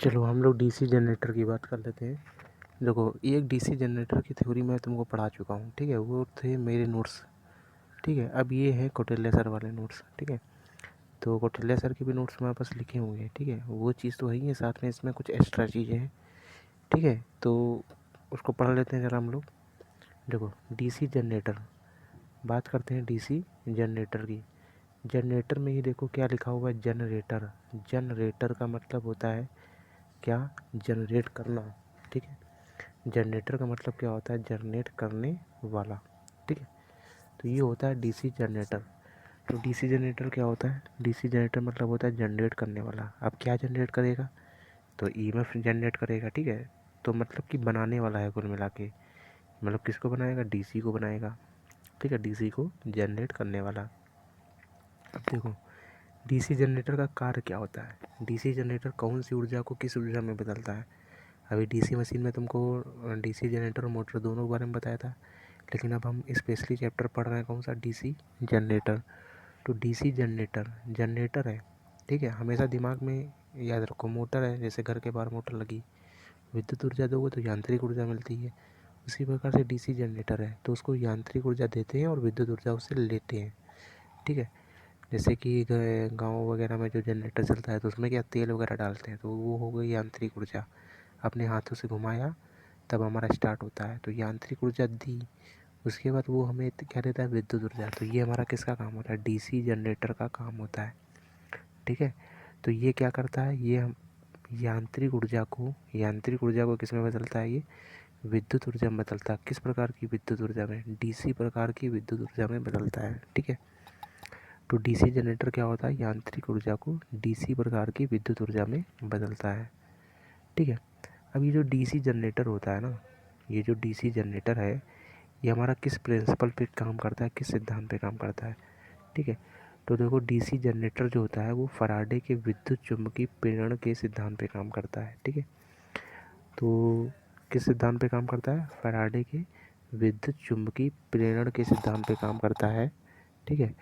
चलो हम लोग डीसी जनरेटर की बात कर लेते हैं। देखो ये एक डीसी जनरेटर की थ्योरी मैं तुमको पढ़ा चुका हूँ, ठीक है, वो थे मेरे नोट्स। ठीक है, अब ये है कौटिल्य सर वाले नोट्स। ठीक है, तो कौटिल्य सर के भी नोट्स हमारे पास लिखे हुए हैं। ठीक है, वो चीज़ तो है ही है, साथ में इसमें कुछ एक्स्ट्रा चीज़ें हैं। ठीक है, तो उसको पढ़ लेते हैं ज़रा हम लोग। देखो डीसी जनरेटर, बात करते हैं डीसी जनरेटर की। जनरेटर में ही देखो क्या लिखा हुआ है, जनरेटर। जनरेटर का मतलब होता है क्या, जनरेट करना। ठीक है, जनरेटर का मतलब क्या होता है, जनरेट करने वाला। ठीक है, तो ये होता है डीसी जनरेटर। तो डीसी जनरेटर क्या होता है, डीसी जनरेटर मतलब होता है जनरेट करने वाला। अब क्या जनरेट करेगा, तो ईएमएफ जनरेट करेगा। ठीक है, तो मतलब कि बनाने वाला है कुल मिला के, मतलब किसको बनाएगा, डीसी को बनाएगा। ठीक है, डीसी को जनरेट करने वाला। अब देखो डीसी जनरेटर का कार्य क्या होता है, डीसी जनरेटर कौन सी ऊर्जा को किस ऊर्जा में बदलता है। अभी डीसी मशीन में तुमको डीसी जनरेटर और मोटर दोनों के बारे में बताया था, लेकिन अब हम स्पेशली चैप्टर पढ़ रहे हैं कौन सा, डीसी जनरेटर। तो डीसी जनरेटर जनरेटर है। ठीक है, हमेशा दिमाग में याद रखो, मोटर है, जैसे घर के बाहर मोटर लगी, विद्युत ऊर्जा दोगे तो यांत्रिक ऊर्जा मिलती है। उसी प्रकार से डीसी जनरेटर है, तो उसको यांत्रिक ऊर्जा देते हैं और विद्युत ऊर्जा उससे लेते हैं। ठीक है, जैसे कि गाँव वगैरह में जो जनरेटर चलता है तो उसमें क्या तेल वगैरह डालते हैं, तो वो हो गई यांत्रिक ऊर्जा। अपने हाथों से घुमाया तब हमारा स्टार्ट होता है, तो यांत्रिक ऊर्जा दी। उसके बाद वो हमें क्या देता है, विद्युत ऊर्जा। तो ये हमारा किसका काम होता है, डीसी जनरेटर का काम होता है। ठीक है, तो ये क्या करता है, ये हम यांत्रिक ऊर्जा को किस में बदलता है, ये विद्युत ऊर्जा में बदलता है। किस प्रकार की विद्युत ऊर्जा में, डीसी प्रकार की विद्युत ऊर्जा में बदलता है। ठीक है, तो डीसी जनरेटर क्या होता है, यांत्रिक ऊर्जा को डीसी प्रकार की विद्युत ऊर्जा में बदलता है। ठीक है, अब ये जो डीसी जनरेटर होता है ना, ये जो डीसी जनरेटर है, ये हमारा किस प्रिंसिपल पे काम करता है, किस सिद्धांत पे काम करता है। ठीक है, तो देखो डीसी जनरेटर जो होता है वो फराडे के विद्युत चुम्बकीय प्रेरण के सिद्धांत पे काम करता है। ठीक है, तो किस सिद्धांत पे काम करता है, फराडे के विद्युत चुम्बकीय प्रेरण के सिद्धांत पे काम करता है। ठीक है,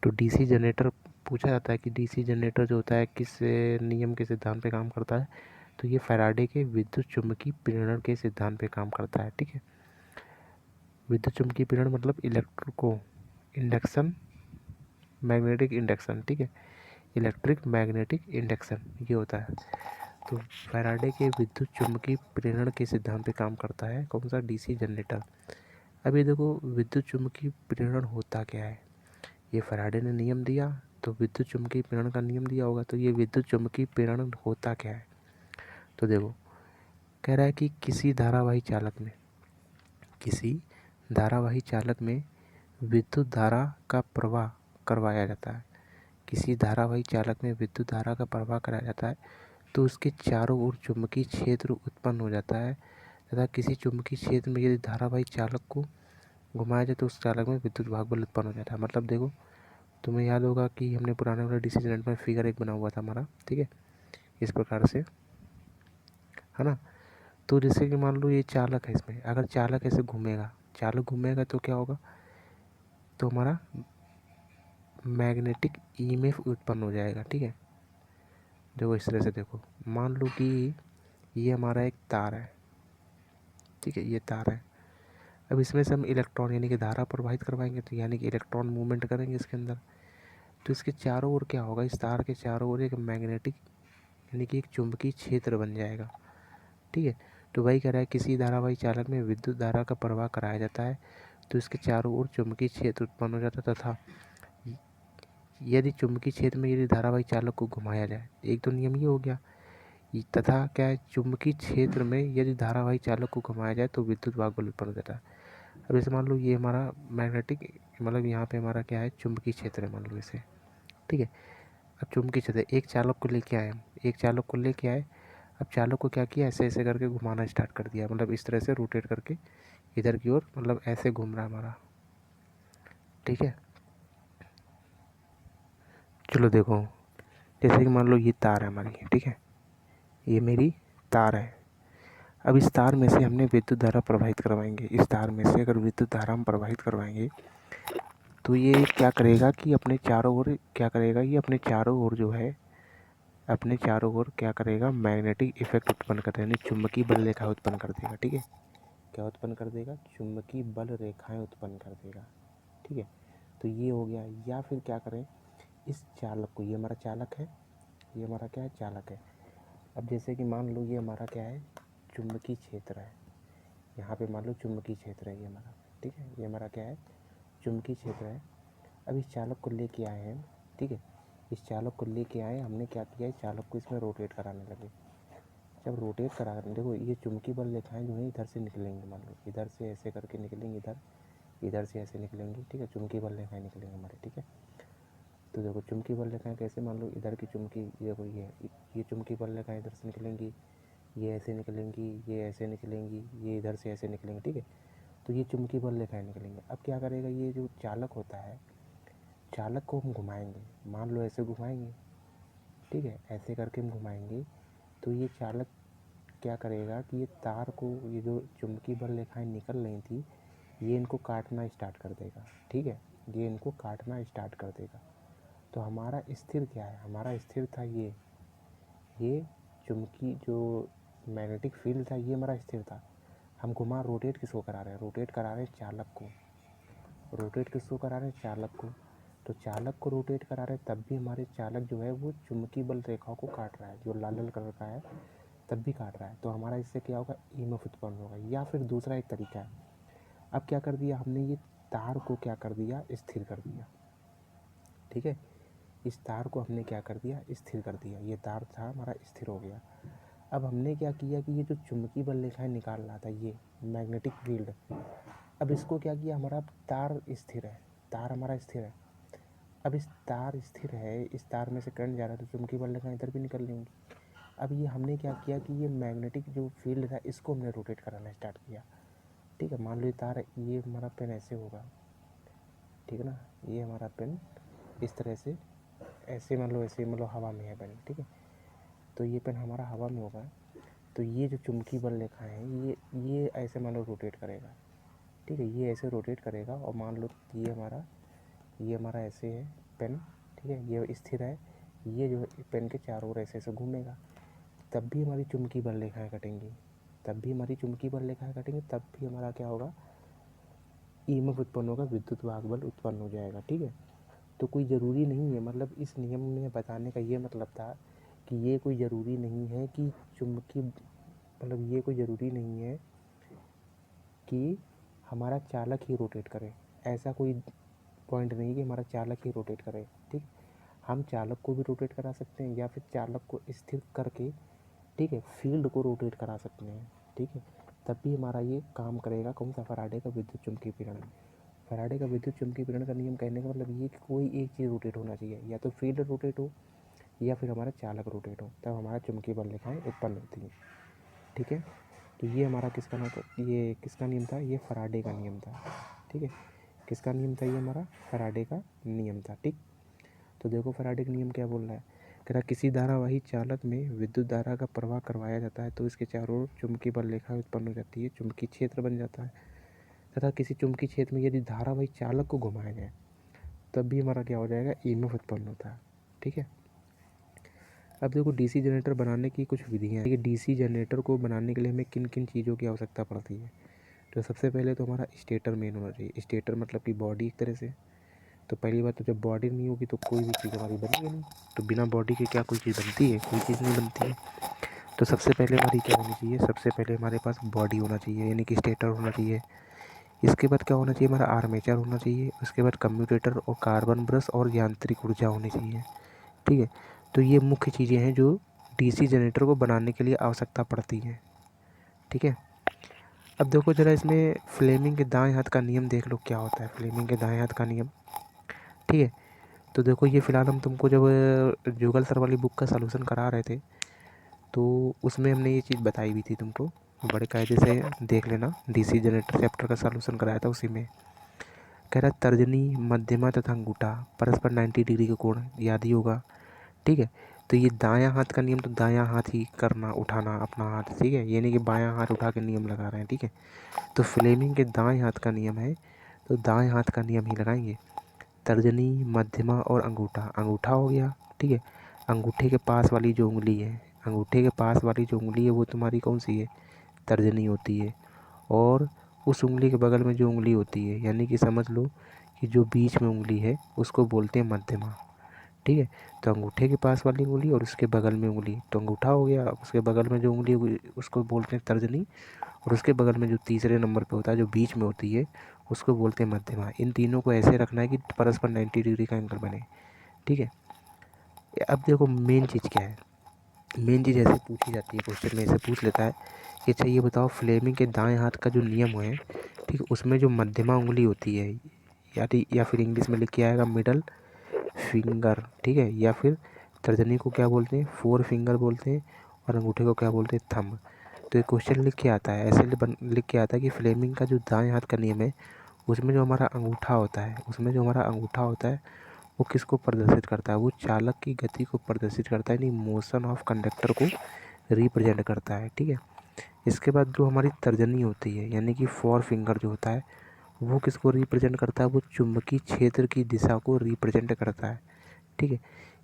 तो डीसी जनरेटर पूछा जाता है कि डीसी जनरेटर जो होता है किस नियम के सिद्धांत पे काम करता है, तो ये फैराडे के विद्युत चुम्बकीय प्रेरण के सिद्धांत पे काम करता है। ठीक है, विद्युत चुम्बकीय प्रेरण मतलब इलेक्ट्रिको इंडक्शन, मैग्नेटिक इंडक्शन। ठीक है, इलेक्ट्रिक मैग्नेटिक इंडक्शन ये होता है। तो फैराडे के विद्युत चुम्बकीय प्रेरण के सिद्धांत पे काम करता है कौन सा, डीसी जनरेटर। अब ये देखो विद्युत चुम्बकीय प्रेरण होता क्या है, ये फैराडे ने नियम दिया, तो विद्युत चुम्बकीय प्रेरण का नियम दिया होगा, तो ये विद्युत चुम्बकीय प्रेरण होता क्या है। तो देखो कह रहा है कि किसी धारावाही चालक में विद्युत धारा का प्रवाह करवाया जाता है। किसी धारावाही चालक में विद्युत धारा का प्रवाह कराया जाता है, तो उसके चारों ओर चुंबकीय क्षेत्र उत्पन्न हो जाता है, तथा किसी चुंबकीय क्षेत्र में यदि धारावाही चालक को घुमाया जाए तो उस चालक में विद्युत भाग बल उत्पन्न हो जाता है। मतलब देखो तुम्हें याद होगा कि हमने पुराने वाले डीसी जनरेटर में फिगर एक बना हुआ था हमारा। ठीक है, इस प्रकार से है ना। तो जैसे कि मान लो ये चालक है, इसमें अगर चालक ऐसे घूमेगा, चालक घूमेगा तो क्या होगा, तो हमारा मैग्नेटिक ईएमएफ उत्पन्न हो जाएगा। ठीक है, देखो इस तरह से देखो, मान लो कि ये हमारा एक तार है। ठीक है, ये तार है। अब इसमें से हम इलेक्ट्रॉन यानी कि धारा प्रवाहित करवाएंगे, तो यानी कि इलेक्ट्रॉन मूवमेंट करेंगे इसके अंदर, तो इसके चारों ओर क्या होगा, इस तार के चारों ओर एक मैग्नेटिक यानी कि एक चुंबकीय क्षेत्र बन जाएगा। ठीक है, तो वही कह रहा है किसी धारावाही चालक में विद्युत धारा का प्रवाह कराया जाता है, तो इसके चारों ओर चुंबकीय क्षेत्र उत्पन्न हो जाता है, तथा यदि चुंबकीय क्षेत्र में यदि धारावाही चालक को घुमाया जाए, एक तो नियम ये हो गया, तथा क्या है, चुंबकीय क्षेत्र में यदि धारावाही चालक को घुमाया जाए तो विद्युत भाग बल उत्पन्न हो जाता है। अब जैसे मान लो ये हमारा मैग्नेटिक मतलब यहाँ पे हमारा क्या है, चुंबकीय क्षेत्र है, मान लो इसे। ठीक है, अब चुंबकीय क्षेत्र एक चालक को लेके आए हम, एक चालक को लेके आए, अब चालक को क्या किया, ऐसे ऐसे करके घुमाना स्टार्ट कर दिया, मतलब इस तरह से रोटेट करके इधर की ओर, मतलब ऐसे घूम रहा है हमारा। ठीक है, चलो देखो जैसे कि मान लो ये तार है हमारी। ठीक है, ये मेरी तार है। अब इस तार में से हमने विद्युत धारा प्रवाहित करवाएंगे, इस तार में से अगर विद्युत धारा हम प्रवाहित करवाएंगे तो ये क्या करेगा कि अपने चारों ओर क्या करेगा, ये अपने चारों ओर जो है अपने चारों ओर क्या करेगा, मैग्नेटिक इफेक्ट उत्पन्न कर यानी चुंबकीय बल रेखा उत्पन्न कर देगा। ठीक है, क्या उत्पन्न कर देगा, चुंबकीय बल रेखाएं उत्पन्न कर देगा। ठीक है, तो ये हो गया। या फिर क्या करें, इस चालक को, ये हमारा चालक है, ये हमारा क्या है, चालक है। अब जैसे कि मान लो ये हमारा क्या है, चुंबकीय क्षेत्र है, यहाँ पे मान लो चुंबकीय क्षेत्र है ये हमारा। ठीक है, ये हमारा क्या है, चुंबकीय क्षेत्र है। अब इस चालक को लेके आए हैं। ठीक है, इस चालक को लेके आए, हमने क्या किया, इस चालक को इसमें रोटेट कराने लगे। जब रोटेट करा, देखो ये चुंबकीय बल रेखाएं जो है इधर से निकलेंगी, मान लो इधर से ऐसे करके निकलेंगी, इधर से ऐसे निकलेंगी। ठीक है, चुंबकीय बल रेखाएं निकलेंगी हमारे। ठीक है, तो देखो चुंबकीय बल रेखाएं कैसे, मान लो इधर की चुंबकीय, देखो ये चुंबकीय बल रेखाएं इधर से निकलेंगी, ये ऐसे निकलेंगी, ये ऐसे निकलेंगी, ये इधर से ऐसे निकलेंगी। ठीक है, तो ये चुंबकीय बल रेखाएं निकलेंगी। अब क्या करेगा, ये जो चालक होता है, चालक को हम घुमाएंगे, मान लो ऐसे घुमाएंगे। ठीक है, ऐसे करके हम घुमाएंगे, तो ये चालक क्या करेगा कि ये तार को, ये जो चुंबकीय बल रेखाएं निकल रही थी, ये इनको काटना स्टार्ट कर देगा। ठीक है, ये इनको काटना स्टार्ट कर देगा। तो हमारा स्थिर क्या है, हमारा स्थिर था ये चुंबकीय जो मैग्नेटिक फील्ड था, ये हमारा स्थिर था। हम घुमा, रोटेट किसको करा रहे हैं, रोटेट करा रहे हैं चालक को। रोटेट किसको करा रहे हैं, चालक को। तो चालक को रोटेट करा रहे हैं, तब भी हमारे चालक जो है वो चुंबकीय बल रेखाओं को काट रहा है, जो लाल लाल कलर का है, तब भी काट रहा है। तो हमारा इससे क्या होगा, ईएमएफ उत्पन्न होगा। या फिर दूसरा एक तरीका है, अब क्या कर दिया हमने, ये तार को क्या कर दिया, स्थिर कर दिया। ठीक है, इस तार को हमने क्या कर दिया, स्थिर कर दिया। ये तार था हमारा, स्थिर हो गया। अब हमने क्या किया कि ये जो चुंबकीय बल रेखाएं निकाल रहा था, ये मैग्नेटिक फील्ड, अब इसको क्या किया, हमारा तार स्थिर है, तार हमारा स्थिर है। अब इस तार स्थिर है, इस तार में से करंट जा रहा है, तो चुंबकीय बल रेखाएं इधर भी निकल लेंगी। अब ये हमने क्या किया कि ये मैग्नेटिक जो फील्ड था, इसको हमने रोटेट कराना स्टार्ट किया। ठीक है, मान लो ये तार है, ये हमारा पेन ऐसे होगा। ठीक है ना, ये हमारा पेन इस तरह से ऐसे, मान लो ऐसे, मतलब हवा में है पेन। ठीक है, तो ये पेन हमारा हवा में होगा। तो ये जो चुंबकीय बल रेखा है, ये ऐसे मान लो रोटेट करेगा। ठीक है, ये ऐसे रोटेट करेगा, और मान लो ये हमारा ऐसे है पेन। ठीक है, ये स्थिर है, ये जो पेन के चारों ओर ऐसे ऐसे घूमेगा, तब भी हमारी चुंबकीय बल रेखाएं कटेंगी, तब भी हमारी चुंबकीय बल रेखाएं कटेंगी, तब भी हमारा क्या होगा, ईएमएफ उत्पन्न होगा, विद्युत वाहक बल उत्पन्न हो जाएगा। ठीक है, तो कोई ज़रूरी नहीं है, मतलब इस नियम में बताने का ये मतलब था कि ये कोई ज़रूरी नहीं है कि चुंबकीय, मतलब ये कोई ज़रूरी नहीं है कि हमारा चालक ही रोटेट करे। ऐसा कोई पॉइंट नहीं है कि हमारा चालक ही रोटेट करे। ठीक, हम चालक को भी रोटेट करा सकते हैं, या फिर चालक को स्थिर करके, ठीक है, फील्ड को रोटेट करा सकते हैं। ठीक है, तब भी हमारा ये काम करेगा। कौन सा, फैराडे का विद्युत चुम्बकीय प्रेरण। फैराडे का विद्युत चुम्बकीय प्रेरण का नियम कहने का मतलब ये कि कोई एक चीज़ रोटेट होना चाहिए, या तो फील्ड रोटेट हो, या फिर हमारा चालक रोटेट हो, तब हमारा चुम्बकीय बल रेखाएं उत्पन्न होती हैं। ठीक है, तो ये हमारा किसका नाम था, ये किसका नियम था, ये फैराडे का नियम था। ठीक है, किसका नियम था, ये हमारा फैराडे का नियम था। ठीक, तो देखो फैराडे का नियम क्या बोल रहा है, कह रहा किसी धारावाही चालक में विद्युत धारा का प्रवाह करवाया जाता है तो इसके चारों ओर चुंबकीय बल रेखा उत्पन्न हो जाती है, चुंबकीय क्षेत्र बन जाता है। तथा किसी चुंबकीय क्षेत्र में यदि धारावाही चालक को घुमाया जाए तब भी हमारा क्या हो जाएगा, ईएमएफ उत्पन्न होता है। ठीक है, अब देखो डीसी जनरेटर बनाने की कुछ विधियाँ हैं। डीसी जनरेटर को बनाने के लिए हमें किन किन चीज़ों की आवश्यकता पड़ती है। तो सबसे पहले तो हमारा स्टेटर मेन होना चाहिए। स्टेटर मतलब कि बॉडी एक तरह से। तो पहली बात तो जब बॉडी नहीं होगी तो कोई भी चीज़ हमारी बनेगी नहीं। तो बिना बॉडी के क्या कोई चीज़ बनती है, कोई चीज़ नहीं बनती है। तो सबसे पहले हमारी क्या होनी चाहिए, सबसे पहले हमारे पास बॉडी होना चाहिए, यानी कि स्टेटर होना चाहिए। इसके बाद क्या होना चाहिए, हमारा आर्मेचर होना चाहिए। उसके बाद कम्यूटेटर और कार्बन ब्रश और यांत्रिक ऊर्जा होनी चाहिए। ठीक है, तो ये मुख्य चीज़ें हैं जो डीसी जनरेटर को बनाने के लिए आवश्यकता पड़ती हैं। ठीक है, अब देखो ज़रा इसमें फ्लेमिंग के दाएं हाथ का नियम देख लो क्या होता है, फ्लेमिंग के दाएं हाथ का नियम। ठीक है, तो देखो ये फ़िलहाल हम तुमको जब जुगल सर वाली बुक का सलूशन करा रहे थे तो उसमें हमने ये चीज़ बताई भी थी तुमको, बड़े कायदे से देख लेना। डीसी जनरेटर चैप्टर का सलूशन कराया था, उसी में कह रहा तर्जनी, मध्यमा तथा अंगूठा परस्पर 90 डिग्री का कोण, याद ही होगा। ठीक है, तो ये दायां हाथ का नियम तो दायां हाथ ही करना, उठाना अपना हाथ। ठीक है, ये नहीं कि बायां हाथ उठा के नियम लगा रहे हैं। ठीक है, तो फ्लेमिंग के दाएं हाथ का नियम है, तो दाएं हाथ का नियम ही लगाएंगे। तर्जनी, मध्यमा और अंगूठा। अंगूठा हो गया, ठीक है, अंगूठे के पास वाली जो उंगली है, अंगूठे के पास वाली जो उंगली है वो तुम्हारी कौन सी है, तर्जनी होती है। और उस उंगली के बगल में जो उंगली होती है, यानी कि समझ लो कि जो बीच में उंगली है उसको बोलते हैं मध्यमा। ठीक है, तो अंगूठे के पास वाली उंगली और उसके बगल में उंगली, तो अंगूठा हो गया, उसके बगल में जो उंगली उसको बोलते हैं तर्जनी, और उसके बगल में जो तीसरे नंबर पे होता है जो बीच में होती है उसको बोलते हैं मध्यमा। इन तीनों को ऐसे रखना है कि परस्पर 90 डिग्री का एंगल बने। ठीक है, अब देखो मेन चीज़ क्या है। मेन चीज़ ऐसे पूछी जाती है, क्वेश्चन में ऐसे पूछ लेता है कि अच्छा ये बताओ, फ्लेमिंग के दाएं हाथ का जो नियम है, ठीक है, उसमें जो मध्यमा उंगली होती है, या फिर इंग्लिश में लिख के आएगा मिडल फिंगर, ठीक है, या फिर तर्जनी को क्या बोलते हैं, फोर फिंगर बोलते हैं, और अंगूठे को क्या बोलते हैं, थंब। तो एक क्वेश्चन लिख के आता है, ऐसे लिख के आता है कि फ्लेमिंग का जो दाएं हाथ का नियम है उसमें जो हमारा अंगूठा होता है, उसमें जो हमारा अंगूठा होता है वो किसको प्रदर्शित करता है, वो चालक की गति को प्रदर्शित करता है, यानी मोशन ऑफ कंडक्टर को रिप्रेजेंट करता है। ठीक है, इसके बाद जो हमारी तर्जनी होती है, यानी कि फोर फिंगर जो होता है, वो किसको रिप्रेजेंट करता है, वो चुंबकीय क्षेत्र की दिशा को रिप्रेजेंट करता है। ठीक है,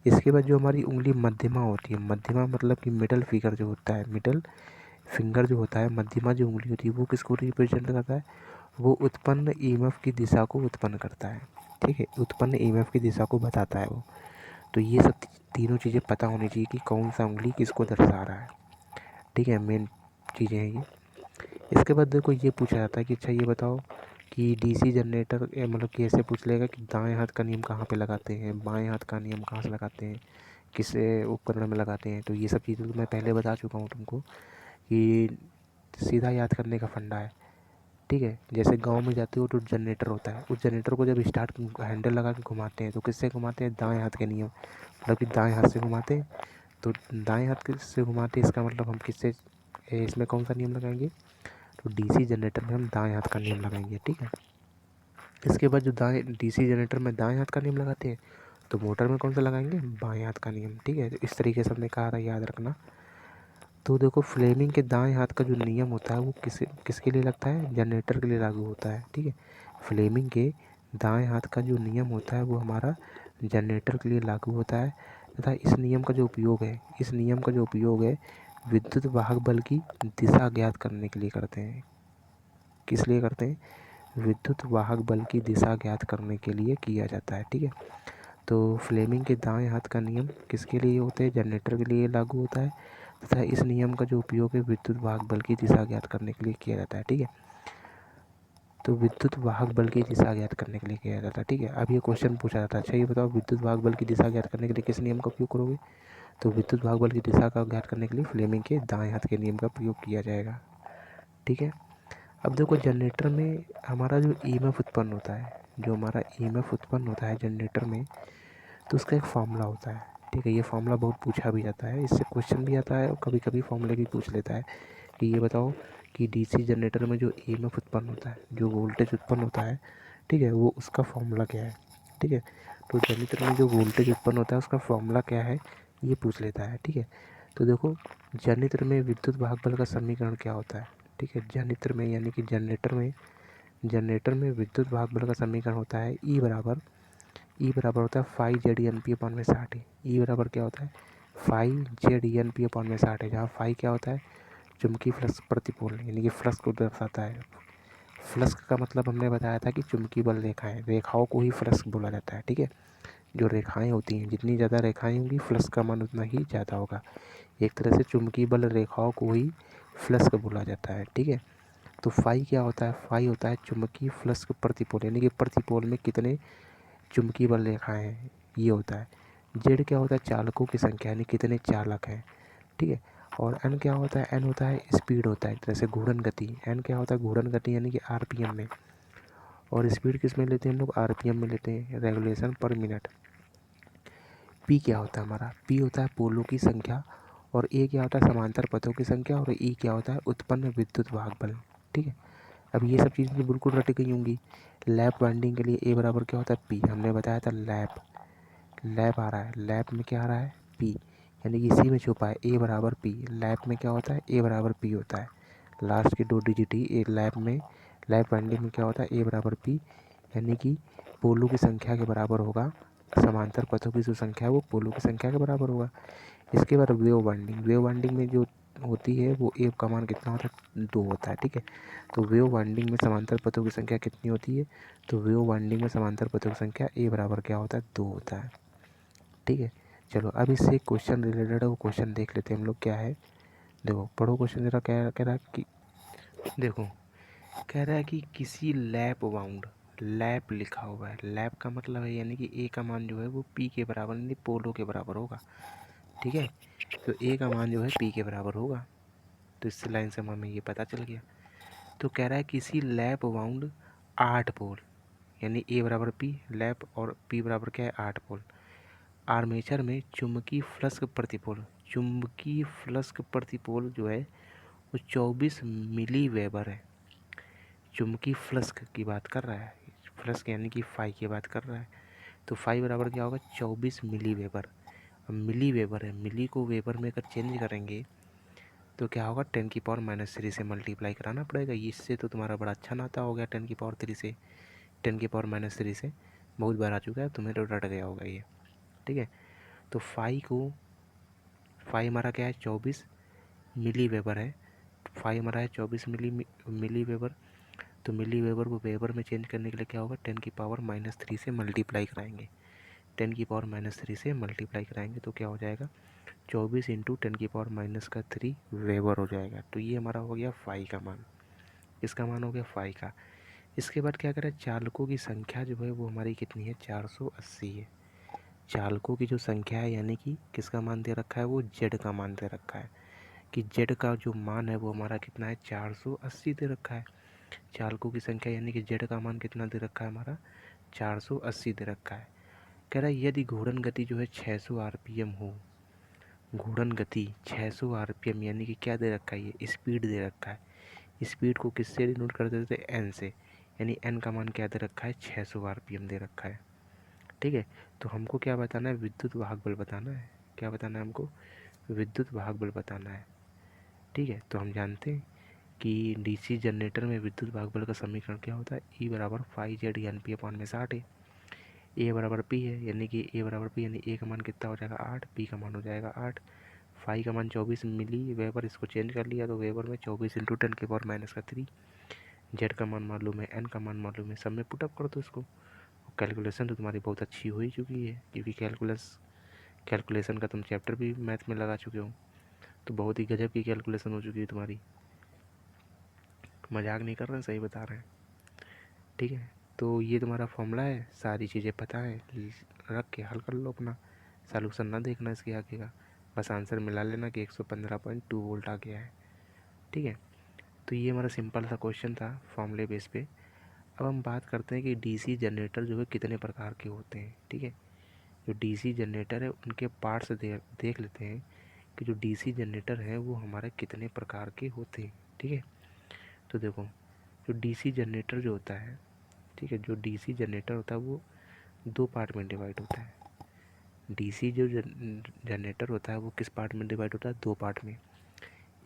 इसके बाद जो हमारी उंगली मध्यमा होती है, मध्यमा मतलब कि मिडल फिंगर जो होता है, मिडल फिंगर जो होता है, मध्यमा जो उंगली होती है वो किसको रिप्रेजेंट करता है, वो उत्पन्न ईएमएफ की दिशा को उत्पन्न करता है। ठीक है, उत्पन्न ईएमएफ की दिशा को बताता है वो। तो ये सब तीनों चीज़ें पता होनी चाहिए कि कौन सा उंगली किसको दर्शा रहा है। ठीक है, मेन चीज़ें हैं ये। इसके बाद देखो ये पूछा जाता है कि अच्छा ये बताओ कि डीसी जनरेटर मतलब कि ऐसे पूछ लेगा कि दाएं हाथ का नियम कहाँ पे लगाते हैं, बाएं हाथ का नियम कहाँ से लगाते हैं, किस उपकरण में लगाते हैं। तो ये सब चीज़ें तो मैं पहले बता चुका हूँ तुमको कि सीधा याद करने का फंडा है। ठीक है, जैसे गांव में जाते हो तो जनरेटर होता है, उस जनरेटर को जब स्टार्ट हैंडल लगा के घुमाते हैं तो किससे घुमाते हैं, दाएं हाथ के नियम, मतलब कि दाएं हाथ से घुमाते हैं। तो दाएं हाथ से घुमाते हैं, इसका मतलब हम किससे इसमें कौन सा नियम लगाएंगे, तो डीसी जनरेटर में हम दाएं हाथ का नियम लगाएंगे। ठीक है, इसके बाद जो दाएं डीसी जनरेटर में दाएं हाथ का नियम लगाते हैं तो मोटर में कौन सा लगाएंगे, बाएं हाथ का नियम। ठीक है, तो इस तरीके से हमने कहा था, याद रखना। तो देखो फ्लेमिंग के दाएं हाथ का जो नियम होता है वो किसके लिए लगता है, जनरेटर के लिए लागू होता है। ठीक है, फ्लेमिंग के दाएं हाथ का जो नियम होता है वो हमारा जनरेटर के लिए लागू होता है, तथा इस नियम का जो उपयोग है, इस नियम का जो उपयोग है विद्युत वाहक बल की दिशा ज्ञात करने के लिए करते हैं। किस लिए करते हैं, विद्युत वाहक बल की दिशा ज्ञात करने के लिए किया जाता है। ठीक है, तो फ्लेमिंग के दाएं हाथ का नियम किसके लिए होते हैं, जनरेटर के लिए लागू होता है, तथा इस नियम का जो उपयोग है विद्युत वाहक बल की दिशा ज्ञात करने के लिए किया जाता है। ठीक है, तो विद्युत वाहक बल की दिशा ज्ञात करने के लिए किया जाता है। ठीक है, अब ये क्वेश्चन पूछा जाता है, अच्छा ये बताओ विद्युत वाहक बल की दिशा ज्ञात करने के लिए किस नियम का उपयोग करोगे, तो विद्युत वाहक बल की दिशा का ज्ञात करने के लिए फ्लेमिंग के दाएं हाथ के नियम का प्रयोग किया जाएगा। ठीक है, अब देखो जनरेटर में हमारा जो ईएमएफ उत्पन्न होता है, जो हमारा ईएमएफ उत्पन्न होता है जनरेटर में, तो उसका एक फार्मूला होता है। ठीक है, ये फार्मूला बहुत पूछा भी जाता है, इससे क्वेश्चन भी आता है और कभी कभी फार्मूले भी पूछ लेता है कि ये बताओ कि डीसी जनरेटर में जो ईएमएफ उत्पन्न होता है, जो वोल्टेज उत्पन्न होता है, ठीक है, वो उसका फार्मूला क्या है। ठीक है, तो जनरेटर में जो वोल्टेज उत्पन्न होता है उसका फार्मूला क्या है, ये पूछ लेता है। ठीक है, तो देखो जनरेटर में विद्युत वाहक बल का समीकरण क्या होता है। ठीक है, जनरेटर में यानी कि जनरेटर में विद्युत वाहक बल का समीकरण होता है ई बराबर होता है 5 ZEnP/60। ई बराबर क्या होता है, 5 ZEnP/60 है, जहाँ 5 क्या होता है, चुंबकीय फ्लक्स प्रतिपोल, यानी कि फ्लक्स को दर्शाता है। फ्लक्स का मतलब हमने बताया था कि चुंबकीय बल रेखाओं को ही फ्लक्स बोला जाता है। ठीक है, जो रेखाएं होती हैं, जितनी ज़्यादा रेखाएं होंगी फ्लक्स का मान उतना ही ज़्यादा होगा। एक तरह से चुंबकीय बल रेखाओं को ही फ्लक्स बोला जाता है। ठीक है, तो फाई क्या होता है, फाई होता है चुंबकीय फ्लक्स प्रतिपोल, यानी कि प्रतिपोल में कितने चुंबकीय बल रेखाएं हैं, ये होता है। जेड क्या होता है, चालकों की संख्या, यानी कितने चालक हैं। ठीक है, और एन क्या होता है, एन होता है स्पीड, होता है एक तरह से घूर्णन गति। एन क्या होता है, घूर्णन गति, यानी कि आरपीएम में। और स्पीड किस में लेते हैं हम लोग, आरपीएम में लेते हैं, रेगुलेशन पर मिनट। पी क्या होता है हमारा, पी होता है पोलों की संख्या, और ए क्या होता है समांतर पथों की संख्या, और ई क्या होता है उत्पन्न विद्युत वाहक बल। ठीक है, अब ये सब चीज़ें बिल्कुल रटी गई होंगी। लैप वाइंडिंग के लिए ए बराबर क्या होता है, पी, हमने बताया था लैप आ रहा है, लैप में क्या आ रहा है, पी, यानी कि इसी में छुपा है ए बराबर पी। लैप में क्या होता है, ए बराबर पी होता है, लास्ट के 2 डिजिट ही एक लैप में, लैप वाइंडिंग में क्या होता है, ए बराबर पी, यानी कि पोलों की संख्या के बराबर होगा समांतर पथों की जो संख्या है वो पोलों की संख्या के बराबर होगा। इसके बाद वेव वाइंडिंग में जो होती है वो ए का मान कितना होता है, 2 होता है, ठीक है। तो वेव वाइंडिंग में समांतर पथों की संख्या कितनी होती है, तो वेव वाइंडिंग में समांतर पथों की संख्या ए बराबर क्या होता है, 2 होता है, ठीक है। चलो अब इससे क्वेश्चन रिलेटेड है, वो क्वेश्चन देख लेते हैं हम लोग क्या है। देखो पढ़ो क्वेश्चन जरा, क्या कह रहा है कि देखो कह रहा है कि किसी लैप बाउंड, लैप लिखा हुआ है, लैप का मतलब है यानी कि ए का मान जो है वो पी के बराबर यानी पोलो के बराबर होगा, ठीक है। तो ए का मान जो है पी के बराबर होगा, तो इस लाइन से हमें ये पता चल गया। तो कह रहा है किसी लैप बाउंड 8 पोल, यानी ए बराबर पी लैप और पी बराबर क्या है 8 पोल, आर्मेचर में चुंबकीय फ्लक्स प्रति पोल जो है वो 24 मिली वेबर है। चुंबकीय फ्लक्स की बात कर रहा है, फ्लक्स यानी कि फाई की बात कर रहा है। तो फाई बराबर क्या होगा, 24 मिली वेबर। अब मिली वेबर है, मिली को वेबर में अगर चेंज करेंगे तो क्या होगा, 10⁻³ से मल्टीप्लाई कराना पड़ेगा। इससे तो तुम्हारा बड़ा अच्छा नाता हो गया 10⁻³ से, 10⁻³ से बहुत बार आ चुका है, तुम्हें तो रट गया होगा ये, ठीक है। तो फाई हमारा क्या है, 24 मिली वेबर है। फाई हमारा है 24 मिली वेबर। तो मिली वेबर को वेबर में चेंज करने के लिए क्या होगा, 10⁻³ से मल्टीप्लाई कराएंगे, 10⁻³ से मल्टीप्लाई कराएंगे तो क्या हो जाएगा, 24 इंटू 10⁻³ वेबर हो जाएगा। तो ये हमारा हो गया फाई का मान, इसका मान हो गया फाई का। इसके बाद क्या करें, चालकों की संख्या जो है वो हमारी कितनी है, 480 है। चालकों की जो संख्या है यानी कि किसका मान दे रखा है, वो जेड का मान दे रखा है, कि जेड का जो मान है वो हमारा कितना है, 480 दे रखा है। चालकों की संख्या यानी कि जेड का मान कितना दे रखा है हमारा, 480 दे रखा है। कह रहा है यदि घूर्णन गति जो है 600 आरपीएम हो, घूर्णन गति 600 आरपीएम यानी कि क्या दे रखा है, ये स्पीड दे रखा है। स्पीड को किससे डिनोट कर देते हैं, एन से, यानी एन का मान क्या दे रखा है, 600 आरपीएम दे रखा है, ठीक है। तो हमको क्या बताना है, विद्युत वाहक बल बताना है। क्या बताना है हमको, विद्युत वाहक बल बताना है, ठीक है। तो हम जानते हैं कि डीसी जनरेटर में विद्युत वाहक बल का समीकरण क्या होता है, ई बराबर phi Z N P upon में 60 है। ए बराबर पी है यानी कि ए बराबर पी यानी ए का मान कितना हो जाएगा 8, पी का मान हो जाएगा 8, फाई का मान 24 मिली वेबर, इसको चेंज कर लिया तो वेबर में 24 इंटू 10⁻³ जेड का मान मालूम है, एन का मान मालूम है, सब में पुटअप कर दो इसको। कैलकुलेशन तो तुम्हारी बहुत अच्छी हो ही चुकी है, क्योंकि कैलकुलेशन का तुम चैप्टर भी मैथ में लगा चुके हो, तो बहुत ही गजब की कैलकुलेशन हो चुकी है तुम्हारी, मजाक नहीं कर रहे हैं, सही बता रहे हैं, ठीक है। तो ये तुम्हारा फॉर्मूला है, सारी चीज़ें पता है, रख के हल कर लो अपना, सॉल्यूशन ना देखना इसके आगे का, बस आंसर मिला लेना कि 115.2 वोल्ट आ गया है, ठीक है। तो ये हमारा सिंपल सा क्वेश्चन था फॉर्मूले बेस पे। अब हम बात करते हैं कि डीसी जनरेटर जो है कितने प्रकार के होते हैं, ठीक है। जो डीसी जनरेटर है उनके पार्ट्स देख लेते हैं कि जो डीसी जनरेटर है वो हमारे कितने प्रकार के होते हैं, ठीक है। तो देखो जो डीसी जनरेटर जो होता है, ठीक है, जो डीसी जनरेटर होता है वो 2 पार्ट में डिवाइड होता है। डीसी जो जनरेटर होता है वो किस पार्ट में डिवाइड होता है, 2 पार्ट में।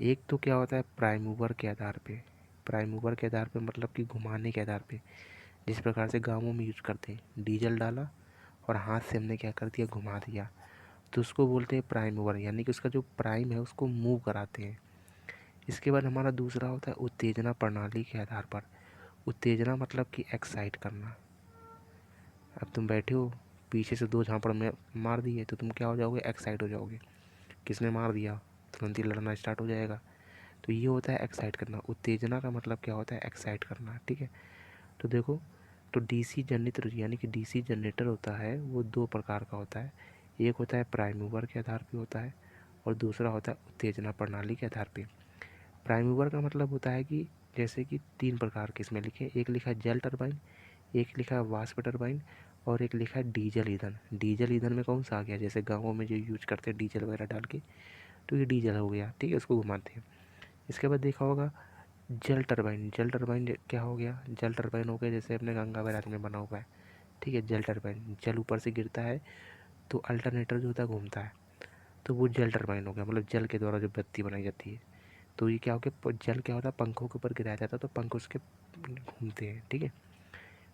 एक तो क्या होता है प्राइम मूवर के आधार पे, प्राइम मूवर के आधार पे मतलब कि घुमाने के आधार पे, जिस प्रकार से गाँवों में यूज करते हैं, डीजल डाला और हाथ से हमने क्या कर दिया, घुमा दिया, तो उसको बोलते हैं प्राइम मूवर, यानी कि उसका जो प्राइम है उसको मूव कराते हैं। इसके बाद हमारा दूसरा होता है उत्तेजना प्रणाली के आधार पर। उत्तेजना मतलब कि एक्साइट करना। अब तुम बैठे हो, पीछे से 2 झापड़ में मार दिए तो तुम क्या हो जाओगे, एक्साइट हो जाओगे, किसने मार दिया, तुरंत ही लड़ना स्टार्ट हो जाएगा। तो ये होता है एक्साइट करना। उत्तेजना का मतलब क्या होता है, एक्साइट करना, ठीक है। तो देखो, तो डीसी जनरेटर यानी कि डीसी जनरेटर होता है वो 2 प्रकार का होता है। एक होता है प्राइम मूवर के आधार पे होता है और दूसरा होता है उत्तेजना प्रणाली के आधार पे। प्राइम मूवर का मतलब होता है कि जैसे कि 3 प्रकार के इसमें लिखे, एक लिखा है जेल टरबाइन, एक लिखा है वाष्प टरबाइन और एक लिखा है डीजल ईंधन। डीजल ईंधन में कौन सा आ गया, जैसे गाँवों में जो यूज करते हैं डीजल वगैरह डाल के, तो ये डीजल हो गया, ठीक है, उसको घुमाते हैं। इसके बाद देखा होगा जल टरबाइन। जल टरबाइन क्या हो गया, जल टरबाइन हो गया जैसे अपने गंगा बैराज में बना हुआ है, ठीक है। जल टरबाइन, जल ऊपर से गिरता है तो अल्टरनेटर जो होता है घूमता है, तो वो जल टरबाइन हो गया, मतलब जल के द्वारा जो बत्ती बनाई जाती है। तो ये क्या हो गया, जल क्या होता है, पंखों के ऊपर गिराया जाता है तो पंख उसके घूमते हैं, ठीक है।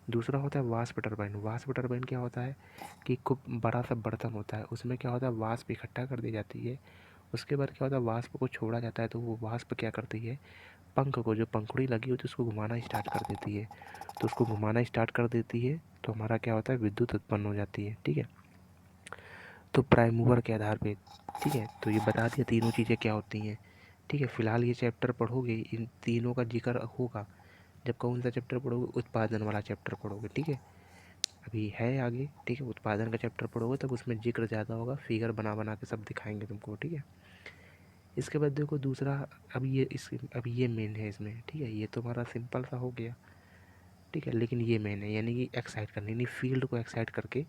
दूसरा होता है वाष्प टरबाइन। वाष्प टरबाइन क्या होता है कि खूब बड़ा सा बर्तन होता है, उसमें क्या होता है वाष्प इकट्ठा कर दी जाती है। उसके बाद क्या होता है वाष्प को छोड़ा जाता है, तो वो वाष्प क्या करती है पंख को, जो पंखुड़ी लगी होती है उसको घुमाना स्टार्ट कर देती है। तो उसको घुमाना स्टार्ट कर देती है तो हमारा क्या होता है विद्युत उत्पन्न हो जाती है। ठीक है, तो प्राइम मूवर के आधार पे। ठीक है, तो ये बता दिया तीनों चीज़ें क्या होती हैं। ठीक है, फिलहाल ये चैप्टर पढ़ोगे, इन तीनों का जिक्र होगा जब कौन सा चैप्टर पढ़ोगे, उत्पादन वाला चैप्टर पढ़ोगे। ठीक है, अभी है आगे। ठीक है, उत्पादन का चैप्टर पढ़ोगे तब उसमें जिक्र ज़्यादा होगा, फिगर बना बना के सब दिखाएंगे तुमको। ठीक है, इसके बाद देखो दूसरा, अब ये मेन है इसमें। ठीक है, ये तो हमारा सिंपल सा हो गया। ठीक है, लेकिन ये मेन है, यानी कि एक्साइट करनी, यानी फील्ड को एक्साइट करके,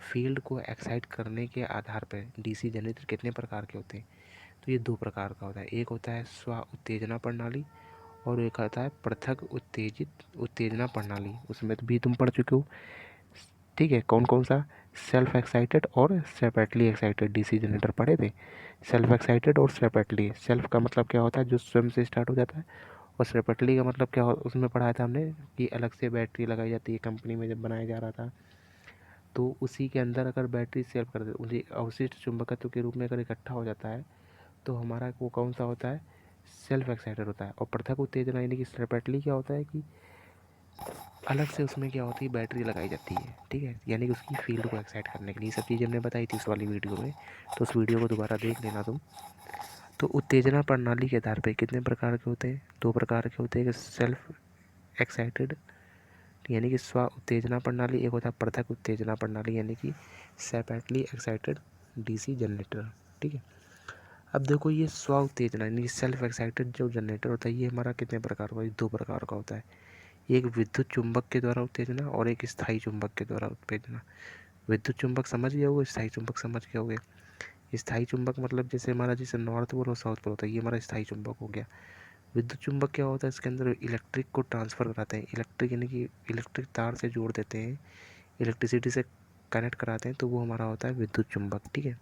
फील्ड को एक्साइट करने के आधार पर डीसी जनरेटर कितने प्रकार के होते हैं। तो ये दो प्रकार का होता है, एक होता है स्व उत्तेजना प्रणाली और एक होता है पृथक उत्तेजित उत्तेजना प्रणाली। उसमें तो भी तुम पढ़ चुके हो। ठीक है, कौन कौन सा, सेल्फ एक्साइटेड और सेपरेटली एक्साइटेड डीसी जनरेटर पढ़े थे। सेल्फ एक्साइटेड और सेपरेटली, सेल्फ का मतलब क्या होता है जो स्वयं से स्टार्ट हो जाता है, और सेपरेटली का मतलब क्या उसमें पढ़ाया था हमने कि अलग से बैटरी लगाई जाती है कंपनी में जब बनाया जा रहा था, तो उसी के अंदर अगर बैटरी सेल्फ कर दे उसी अवशिष्ट चुंबकत्व के रूप में अगर इकट्ठा हो जाता है तो हमारा वो कौन सा होता है, सेल्फ एक्साइटेड होता है। और पृथक उत्तेजना यानी कि सेपरेटली क्या होता है कि अलग से उसमें क्या होती है बैटरी लगाई जाती है। ठीक है, यानी कि उसकी फील्ड को एक्साइट करने के लिए सब चीज़ें हमने बताई थी उस वाली वीडियो में, तो उस वीडियो को दोबारा देख लेना तुम। तो उत्तेजना प्रणाली के आधार पर कितने प्रकार के होते हैं, दो प्रकार के होते हैं, सेल्फ एक्साइटेड यानी कि स्व उत्तेजना प्रणाली, एक होता है पृथक उत्तेजना प्रणाली यानी कि सेपरेटली एक्साइटेड डीसी जनरेटर। ठीक है, अब देखो ये स्व उत्तेजना यानी कि सेल्फ एक्साइटेड जो जनरेटर होता है ये हमारा कितने प्रकार का, दो प्रकार का होता है, एक विद्युत चुंबक के द्वारा उत्तेजना और एक स्थायी चुंबक के द्वारा उत्तेजना। विद्युत चुंबक समझ गए होगे, स्थायी चुंबक समझ गए होगे। स्थायी चुंबक मतलब जैसे हमारा जैसे नॉर्थ पोल और साउथ पोल होता है, ये हमारा स्थायी चुंबक हो गया। विद्युत चुंबक क्या होता है, इसके अंदर इलेक्ट्रिक को ट्रांसफ़र कराते हैं, इलेक्ट्रिक यानी कि इलेक्ट्रिक तार से जोड़ देते हैं, इलेक्ट्रिसिटी से कनेक्ट कराते हैं, तो वो हमारा होता है विद्युत चुंबक। ठीक है,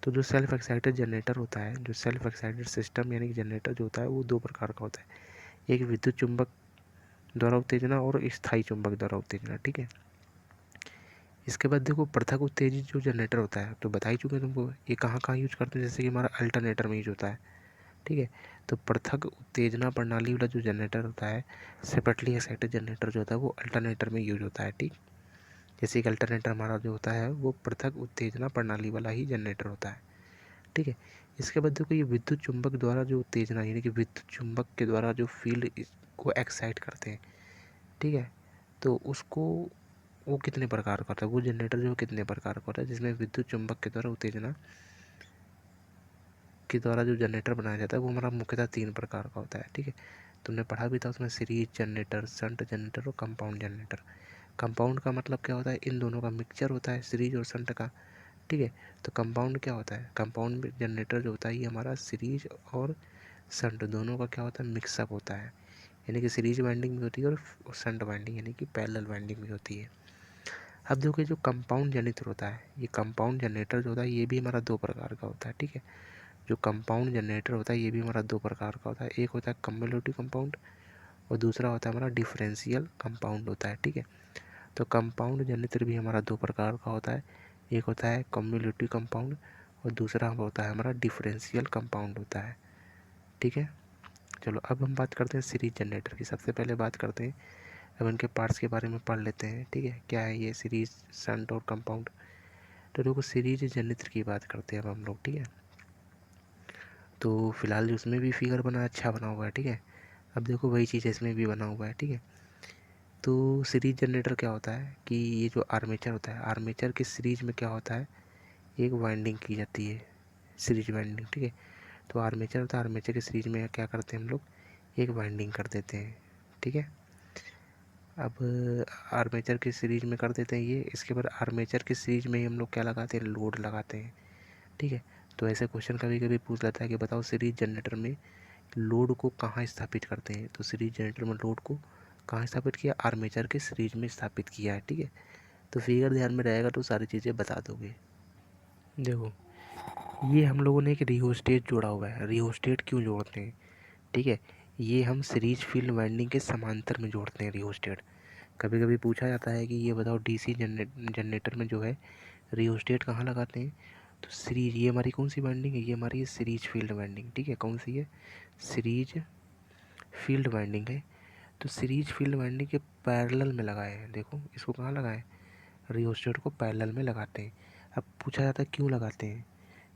तो जो सेल्फ एक्साइटेड जनरेटर होता है, जो सेल्फ एक्साइटेड सिस्टम यानी कि जनरेटर जो होता है वो दो प्रकार का होता है, एक विद्युत चुंबक द्वारा उत्तेजना और स्थायी चुंबक द्वारा उत्तेजना। ठीक है, इसके बाद देखो पृथक उत्तेजित जो जनरेटर होता है तो बता ही चुके तुमको, ये कहाँ कहाँ यूज करते हैं, जैसे कि हमारा अल्टरनेटर में यूज होता है। ठीक है, तो पृथक उत्तेजना प्रणाली वाला जो जनरेटर होता है, सेपरेटली एक्साइटेड जनरेटर जो होता है वो अल्टरनेटर में यूज होता है। ठीक, जैसे कि अल्टरनेटर हमारा जो होता है वो पृथक उत्तेजना प्रणाली वाला ही जनरेटर होता है। ठीक है, इसके बाद देखो ये विद्युत चुंबक द्वारा जो उत्तेजना यानी कि विद्युत चुंबक के द्वारा जो फील्ड को एक्साइट करते हैं। ठीक है, तो उसको वो कितने प्रकार का होता है, वो जनरेटर जो कितने प्रकार का होता है, जिसमें विद्युत चुंबक के द्वारा उत्तेजना के द्वारा जो जनरेटर बनाया जाता है वो हमारा मुख्यतः तीन प्रकार का होता है। ठीक है, तुमने पढ़ा भी था उसमें सीरीज जनरेटर, शंट जनरेटर और कंपाउंड जनरेटर। कंपाउंड का मतलब क्या होता है, इन दोनों का मिक्सचर होता है, सीरीज और शंट का। ठीक है, तो कंपाउंड क्या होता है, कंपाउंड जनरेटर जो होता है ये हमारा सीरीज और शंट दोनों का क्या होता है मिक्सअप होता है, यानी कि सीरीज वाइंडिंग भी होती है और शंट वाइंडिंग यानी कि पैरेलल वाइंडिंग भी होती है। अब देखो जो कंपाउंड जनरेटर होता है, ये कंपाउंड जनरेटर जो होता है ये भी हमारा दो प्रकार का होता है। ठीक है, जो कंपाउंड जनरेटर होता है ये भी हमारा दो प्रकार का होता है, एक होता है कम्युलेटिव कंपाउंड और दूसरा होता है हमारा डिफरेंशियल कंपाउंड होता है। ठीक है, तो कंपाउंड जनरेटर भी हमारा दो प्रकार का होता है, एक होता है कम्युलेटिव कंपाउंड और दूसरा होता है हमारा डिफरेंशियल कंपाउंड होता है। ठीक है, चलो अब हम बात करते हैं सीरीज जनरेटर की। सबसे पहले बात करते हैं, अब इनके पार्ट्स के बारे में पढ़ लेते हैं। ठीक है, क्या है ये सीरीज, शंट और कंपाउंड। तो देखो सीरीज जनरेटर की बात करते हैं अब हम लोग। ठीक है, तो फिलहाल जो उसमें भी फिगर बना अच्छा बना हुआ है। ठीक है, अब देखो वही चीज़ इसमें भी बना हुआ है। ठीक है, तो सीरीज जनरेटर क्या होता है कि ये जो आर्मेचर होता है, आर्मेचर के सीरीज में क्या होता है, एक वाइंडिंग की जाती है, सीरीज वाइंडिंग। ठीक है, तो आर्मेचर होता है, आर्मेचर के सीरीज में क्या करते हैं हम लोग, एक वाइंडिंग कर देते हैं। ठीक है, अब आर्मेचर की सीरीज में कर देते हैं ये, इसके बाद आर्मेचर की सीरीज में ही हम लोग क्या लगाते हैं, लोड लगाते हैं। ठीक है, तो ऐसे क्वेश्चन कभी कभी पूछ लेता है कि बताओ सीरीज जनरेटर में लोड को कहाँ स्थापित करते हैं, तो सीरीज जनरेटर में लोड को कहाँ स्थापित किया, आर्मेचर के सीरीज में स्थापित किया है। ठीक है, तो फिगर ध्यान में रहेगा तो सारी चीज़ें बता दोगे। देखो ये हम लोगों ने एक रियोस्टेट जोड़ा हुआ है, रियोस्टेट क्यों जोड़ते हैं, ठीक है, ये हम सीरीज फील्ड वाइंडिंग के समांतर में जोड़ते हैं रियोस्टेट। कभी कभी पूछा जाता है कि ये बताओ डीसी जनरेटर में जो है रियोस्टेट कहाँ लगाते हैं, तो सीरीज, ये हमारी कौन सी वाइंडिंग है, ये हमारी सीरीज फील्ड वाइंडिंग, ठीक है, कौन सी है, सीरीज फील्ड वाइंडिंग है। तो सीरीज फील्ड वाइंडिंग के पैरेलल में लगाए हैं, देखो इसको कहाँ लगाए, रियोस्टेट को पैरेलल में लगाते हैं। अब पूछा जाता है क्यों लगाते हैं,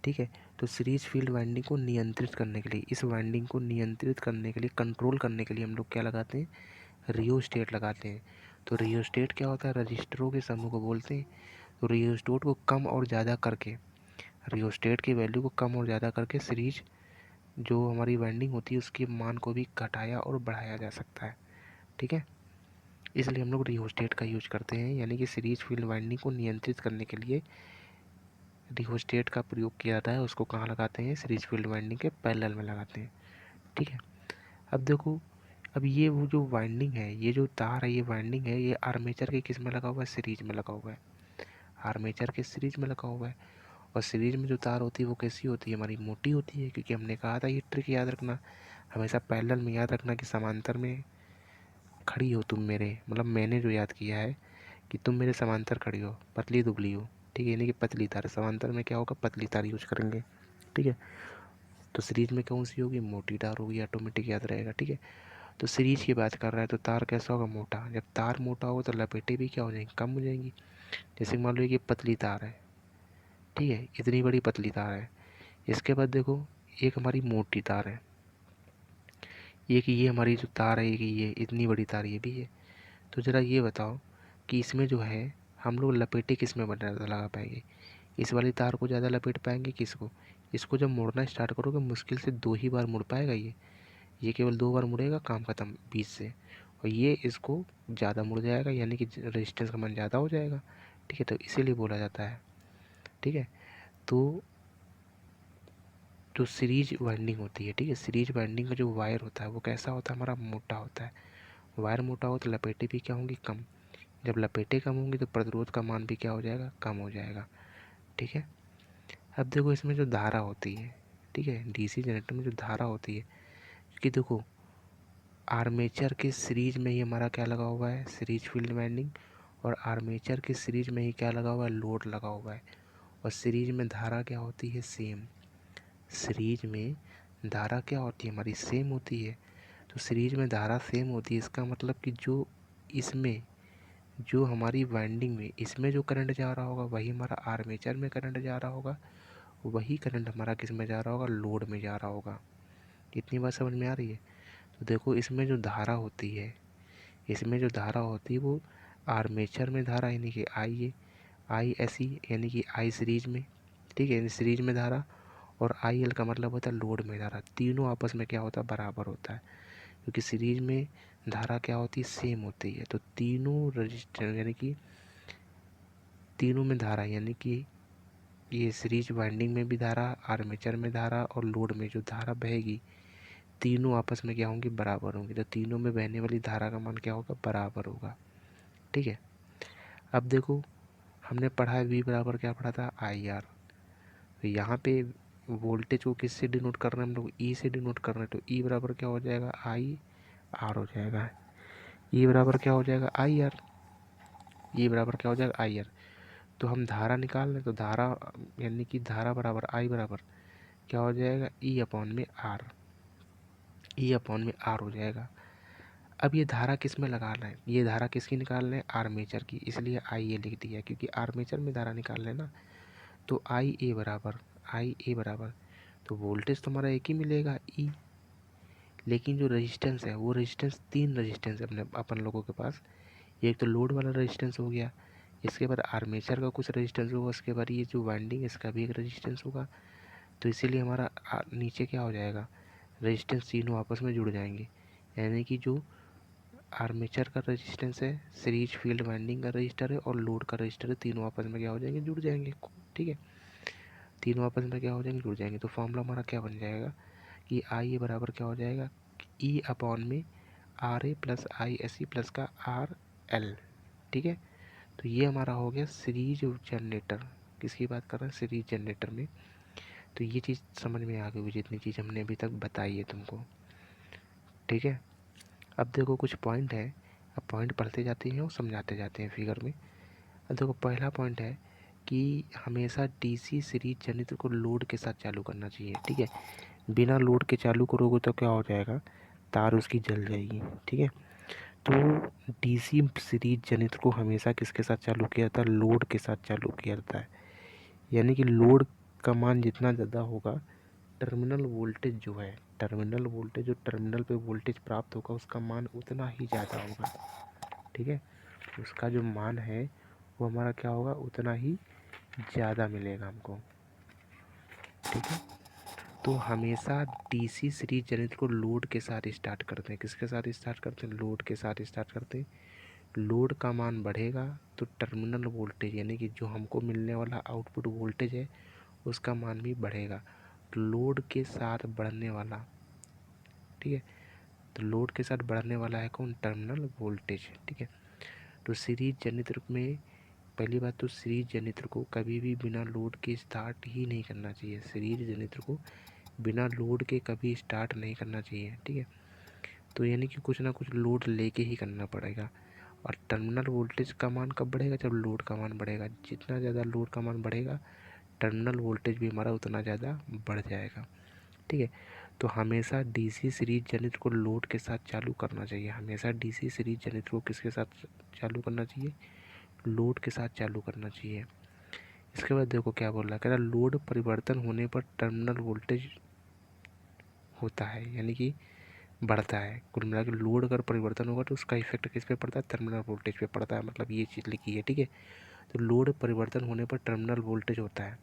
ठीक है, तो सीरीज फील्ड वाइंडिंग को नियंत्रित करने के लिए, इस वाइंडिंग को नियंत्रित करने के लिए, कंट्रोल करने के लिए हम लोग क्या लगाते हैं, रियोस्टेट लगाते हैं। तो रियोस्टेट क्या होता है, रजिस्टरों के समूह को बोलते हैं। तो रियोस्टेट को कम और ज़्यादा करके, रियोस्टेट की वैल्यू को कम और ज़्यादा करके सीरीज जो हमारी वाइंडिंग होती है उसके मान को भी घटाया और बढ़ाया जा सकता है, ठीक है। इसलिए हम लोग रियोस्टेट का यूज करते हैं, यानी कि सीरीज फील्ड वाइंडिंग को नियंत्रित करने के लिए रियोस्टेट का प्रयोग किया जाता है। उसको कहाँ लगाते हैं, सीरीज फील्ड वाइंडिंग के पैरेलल में लगाते हैं, ठीक है। अब देखो, अब ये वो जो वाइंडिंग है, ये जो तार है, ये वाइंडिंग है, ये आर्मेचर के किस में लगा हुआ है, सीरीज में लगा हुआ है, आर्मेचर के सीरीज में लगा हुआ है। और सीरीज में जो तार होती है वो कैसी होती है, हमारी मोटी होती है, क्योंकि हमने कहा था ये ट्रिक याद रखना, हमेशा पैरेलल में याद रखना कि समांतर में खड़ी हो तुम मेरे, मतलब मैंने जो याद किया है कि तुम मेरे समांतर खड़ी हो, पतली दुबली हो, ठीक है, यानी कि पतली तार, समांतर में क्या होगा, पतली तार यूज करेंगे, ठीक है। तो सीरीज में कौन सी होगी, मोटी तार होगी, ऑटोमेटिक याद रहेगा, ठीक है। तो सीरीज की बात कर रहा है तो तार कैसा होगा, मोटा। जब तार मोटा होगा तो लपेटे भी क्या हो जाएंगी, कम हो जाएंगी। जैसे मान लो कि पतली तार है, ठीक है, इतनी बड़ी पतली तार है। इसके बाद देखो, एक हमारी मोटी तार है, एक ये हमारी जो तार है, एक ये इतनी बड़ी तार ये भी है। तो ज़रा ये बताओ कि इसमें जो है हम लोग लपेटे किस में बना लगा पाएंगे, इस वाली तार को ज़्यादा लपेट पाएंगे किसको, इसको जब मोड़ना स्टार्ट करोगे मुश्किल से 2 ही बार मुड़ पाएगा ये केवल 2 बार मुड़ेगा, काम खत्म बीच से। और ये इसको ज़्यादा मुड़ जाएगा, यानी कि रेजिस्टेंस का मान ज़्यादा हो जाएगा, ठीक है। तो इसीलिए बोला जाता है, ठीक है। तो जो सीरीज वाइंडिंग होती है, ठीक है, सीरीज वाइंडिंग का जो वायर होता है वो कैसा होता है, हमारा मोटा होता है। वायर मोटा हो तो लपेटे भी क्या होंगी, कम। जब लपेटे कम होंगी तो प्रतिरोध का मान भी क्या हो जाएगा, कम हो जाएगा, ठीक है। अब देखो इसमें जो धारा होती है, ठीक है, डीसी जनरेटर में जो धारा होती है, कि देखो आर्मेचर के सीरीज में ही हमारा क्या लगा हुआ है, सीरीज फील्ड वाइंडिंग, और आर्मेचर के सीरीज में ही क्या लगा हुआ है, लोड लगा हुआ है। और सीरीज में धारा क्या होती है, सेम। सीरीज में धारा क्या होती है, हमारी सेम होती है। तो सीरीज में धारा सेम होती है, इसका मतलब कि जो इसमें जो हमारी वाइंडिंग में इसमें जो करंट जा रहा होगा वही हमारा आर्मेचर में करंट जा रहा होगा, वही करंट हमारा किस में जा रहा होगा, लोड में जा रहा होगा। इतनी बात समझ में आ रही है। तो देखो इसमें जो धारा होती है, इसमें जो धारा होती है वो आर्मेचर में धारा यानी कि आई है, आई ऐसी यानी कि आई सीरीज में, ठीक है, सीरीज में धारा। और आई एल का मतलब होता है लोड में धारा, तीनों आपस में क्या होता है, बराबर होता है। क्योंकि सीरीज में धारा क्या होती है, सेम होती है। तो तीनों रजिस्टर यानी कि तीनों में धारा, यानी कि ये सीरीज वाइंडिंग में भी धारा, आर्मेचर में धारा और लोड में जो धारा बहेगी, तीनों आपस में क्या होंगी, बराबर होंगी। तो तीनों में बहने वाली धारा का मान क्या होगा, बराबर होगा, ठीक है। अब देखो हमने पढ़ा है वी बराबर क्या पढ़ा था, आई आर। तो यहाँ पे वोल्टेज को किससे डिनोट कर रहे हैं हम लोग, ई से डिनोट कर रहे हैं। तो ई बराबर क्या हो जाएगा, आई आर हो जाएगा। ई बराबर क्या हो जाएगा, आई आर। ई बराबर क्या हो जाएगा, आई आर। तो हम धारा निकाल लें तो धारा यानी कि धारा बराबर आई बराबर क्या हो जाएगा, ई अपॉन में आर, ई अपॉन में आर हो जाएगा। अब ये धारा किस में लगा रहे हैं, ये धारा किसकी निकाल रहे हैं, आर्मेचर की, इसलिए आई ए लिख दिया, क्योंकि आर्मेचर में धारा निकाल लेना। तो आई ए बराबर, आई ए बराबर, तो वोल्टेज तो हमारा एक ही मिलेगा ई, लेकिन जो रेजिस्टेंस है वो रेजिस्टेंस, 3 रेजिस्टेंस है अपने अपन लोगों के पास। एक तो लोड वाला रेजिस्टेंस हो गया, इसके बाद आर्मेचर का कुछ रेजिस्टेंस होगा, उसके बाद ये जो वाइंडिंग है इसका भी एक रेजिस्टेंस होगा। तो इसीलिए हमारा नीचे क्या हो जाएगा, रेजिस्टेंस तीनों आपस में जुड़ जाएंगे। यानी कि जो आर्मेचर का रेजिस्टेंस है, सीरीज फील्ड वाइंडिंग का रजिस्टर है और लोड का रजिस्टर है, तीनों आपस में क्या हो जाएंगे, जुड़ जाएंगे, ठीक है। तीनों आपस में क्या हो जाएंगे, जुड़ जाएंगे। तो फॉर्मूला हमारा क्या बन जाएगा कि आई ए बराबर क्या हो जाएगा, ई अपॉन में R A plus I S E plus का आर एल, ठीक है। तो ये हमारा हो गया सीरीज जनरेटर। किसकी बात कर रहे हैं, सीरीज जनरेटर में। तो ये चीज़ समझ में आ गई जितनी चीज़ हमने अभी तक बताई है तुमको, ठीक है। अब देखो कुछ पॉइंट है, अब पॉइंट पढ़ते जाते हैं और समझाते जाते हैं फिगर में। अब देखो पहला पॉइंट है कि हमेशा डीसी सीरीज जनित्र को लोड के साथ चालू करना चाहिए, ठीक है। बिना लोड के चालू करोगे तो क्या हो जाएगा, तार उसकी जल जाएगी, ठीक है। तो डीसी सीरीज जनित्र को हमेशा किसके साथ चालू किया जाता है, लोड के साथ चालू किया जाता है। यानी कि लोड का मान जितना ज़्यादा होगा, टर्मिनल वोल्टेज जो है, टर्मिनल वोल्टेज जो टर्मिनल पे वोल्टेज प्राप्त होगा उसका मान उतना ही ज़्यादा होगा, ठीक है। उसका जो मान है वो हमारा क्या होगा, उतना ही ज़्यादा मिलेगा हमको, ठीक है। तो हमेशा डीसी सीरीज जनरेटर को लोड के साथ स्टार्ट करते हैं। किसके साथ स्टार्ट करते हैं, लोड के साथ स्टार्ट करते हैं। लोड का मान बढ़ेगा तो टर्मिनल वोल्टेज यानी कि जो हमको मिलने वाला आउटपुट वोल्टेज है उसका मान भी बढ़ेगा। तो लोड के साथ बढ़ने वाला, ठीक है, तो लोड के साथ बढ़ने वाला है कौन, टर्मिनल वोल्टेज, ठीक है। तो सीरीज जनरेटर में पहली बात तो सीरीज जनरेटर को कभी भी बिना लोड के स्टार्ट ही नहीं करना चाहिए। सीरीज जनरेटर को बिना लोड के कभी स्टार्ट नहीं करना चाहिए, ठीक है। तो यानी कि कुछ ना कुछ लोड लेके ही करना पड़ेगा। और टर्मिनल वोल्टेज का मान कब बढ़ेगा, जब लोड का मान बढ़ेगा। जितना ज़्यादा लोड का मान बढ़ेगा टर्मिनल वोल्टेज भी हमारा उतना ज़्यादा बढ़ जाएगा, ठीक है। तो हमेशा डीसी सीरीज जनरेटर को लोड के साथ चालू करना चाहिए। हमेशा डीसी सीरीज जनरेटर को किसके साथ चालू करना चाहिए, लोड के साथ चालू करना चाहिए। इसके बाद देखो क्या बोल रहा है, कह रहा लोड परिवर्तन होने पर टर्मिनल वोल्टेज होता है, यानी कि बढ़ता है। कुल मिला के लोड अगर परिवर्तन होगा तो उसका इफेक्ट किस पे पड़ता है, टर्मिनल वोल्टेज पे पड़ता है। मतलब ये चीज़ लिखी है, ठीक है। तो लोड परिवर्तन होने पर टर्मिनल वोल्टेज होता है,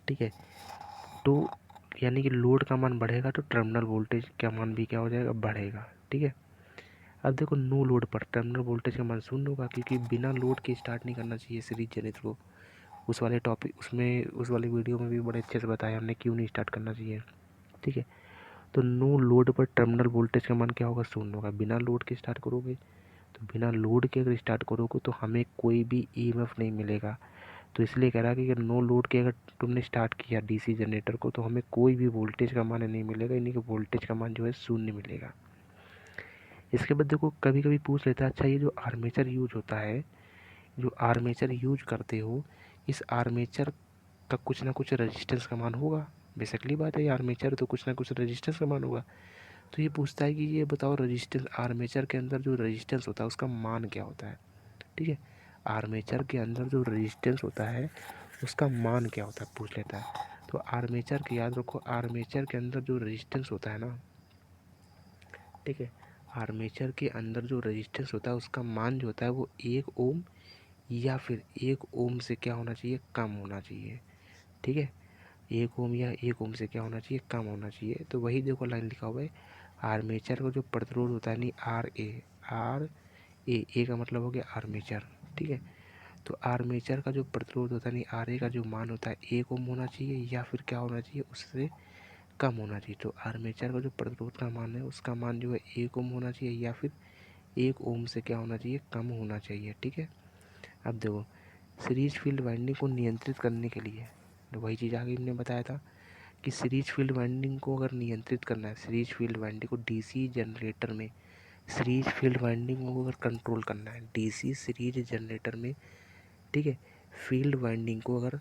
ठीक है। तो यानी कि लोड का मान बढ़ेगा तो टर्मिनल वोल्टेज का मान भी क्या हो जाएगा, बढ़ेगा, ठीक है। अब देखो नो लोड पर टर्मिनल वोल्टेज का मान शून्य होगा, क्योंकि बिना लोड के स्टार्ट नहीं करना चाहिए सीरीज जनरेटर को। उस वाले टॉपिक उसमें उस वाले वीडियो में भी बड़े अच्छे से बताया हमने क्यों नहीं स्टार्ट करना चाहिए, ठीक है। तो नो लोड पर टर्मिनल वोल्टेज का मान क्या होगा, शून्य होगा। बिना लोड के स्टार्ट करोगे तो बिना लोड के अगर स्टार्ट करोगे तो हमें कोई भी ईएमएफ नहीं मिलेगा। तो इसलिए कह रहा है कि अगर नो लोड के अगर तुमने स्टार्ट किया डीसी जनरेटर को तो हमें कोई भी वोल्टेज का मान नहीं मिलेगा, यानी कि वोल्टेज का मान जो है शून्य मिलेगा। इसके बाद देखो कभी कभी पूछ लेता है, अच्छा ये जो आर्मेचर यूज होता है, जो आर्मेचर यूज करते हो, इस आर्मेचर का कुछ ना कुछ रेजिस्टेंस का मान होगा। बेसिकली बात है, आर्मेचर तो कुछ ना कुछ रेजिस्टेंस का मान होगा। तो ये पूछता है कि ये बताओ रेजिस्टेंस, आर्मेचर के अंदर जो रेजिस्टेंस होता है उसका मान क्या होता है, ठीक है। आर्मेचर के अंदर जो रेजिस्टेंस होता है उसका मान क्या होता है, पूछ लेता है। तो आर्मेचर के, याद रखो आर्मेचर के अंदर जो रेजिस्टेंस होता है ना, ठीक है, आर्मेचर के अंदर जो रेजिस्टेंस होता है उसका मान जो होता है वो 1 ओम या फिर 1 ओम से क्या होना चाहिए, कम होना चाहिए, ठीक है। 1 ओम या 1 ओम से क्या होना चाहिए, कम होना चाहिए। तो वही देखो लाइन लिखा हुआ है, आर्मेचर का जो प्रतिरोध होता है, नहीं आर ए का मतलब हो गया आर्मेचर, ठीक है। तो आर्मेचर का जो प्रतिरोध होता है, नहीं आर ए का जो मान होता है 1 ओम होना चाहिए या फिर क्या होना चाहिए, उससे कम होना चाहिए। तो आर्मेचर का जो प्रतिरोध का मान है उसका मान जो है 1 ओम होना चाहिए या फिर 1 ओम से क्या होना चाहिए, कम होना चाहिए, ठीक है। अब देखो सीरीज फील्ड वाइंडिंग को नियंत्रित करने के लिए, तो वही चीज़ आगे हमने बताया था कि सीरीज फील्ड वाइंडिंग को अगर नियंत्रित करना है, सीरीज फील्ड वाइंडिंग को डीसी जनरेटर में, सीरीज फील्ड वाइंडिंग को अगर कंट्रोल करना है डीसी सीरीज जनरेटर में, ठीक है, फील्ड वाइंडिंग को अगर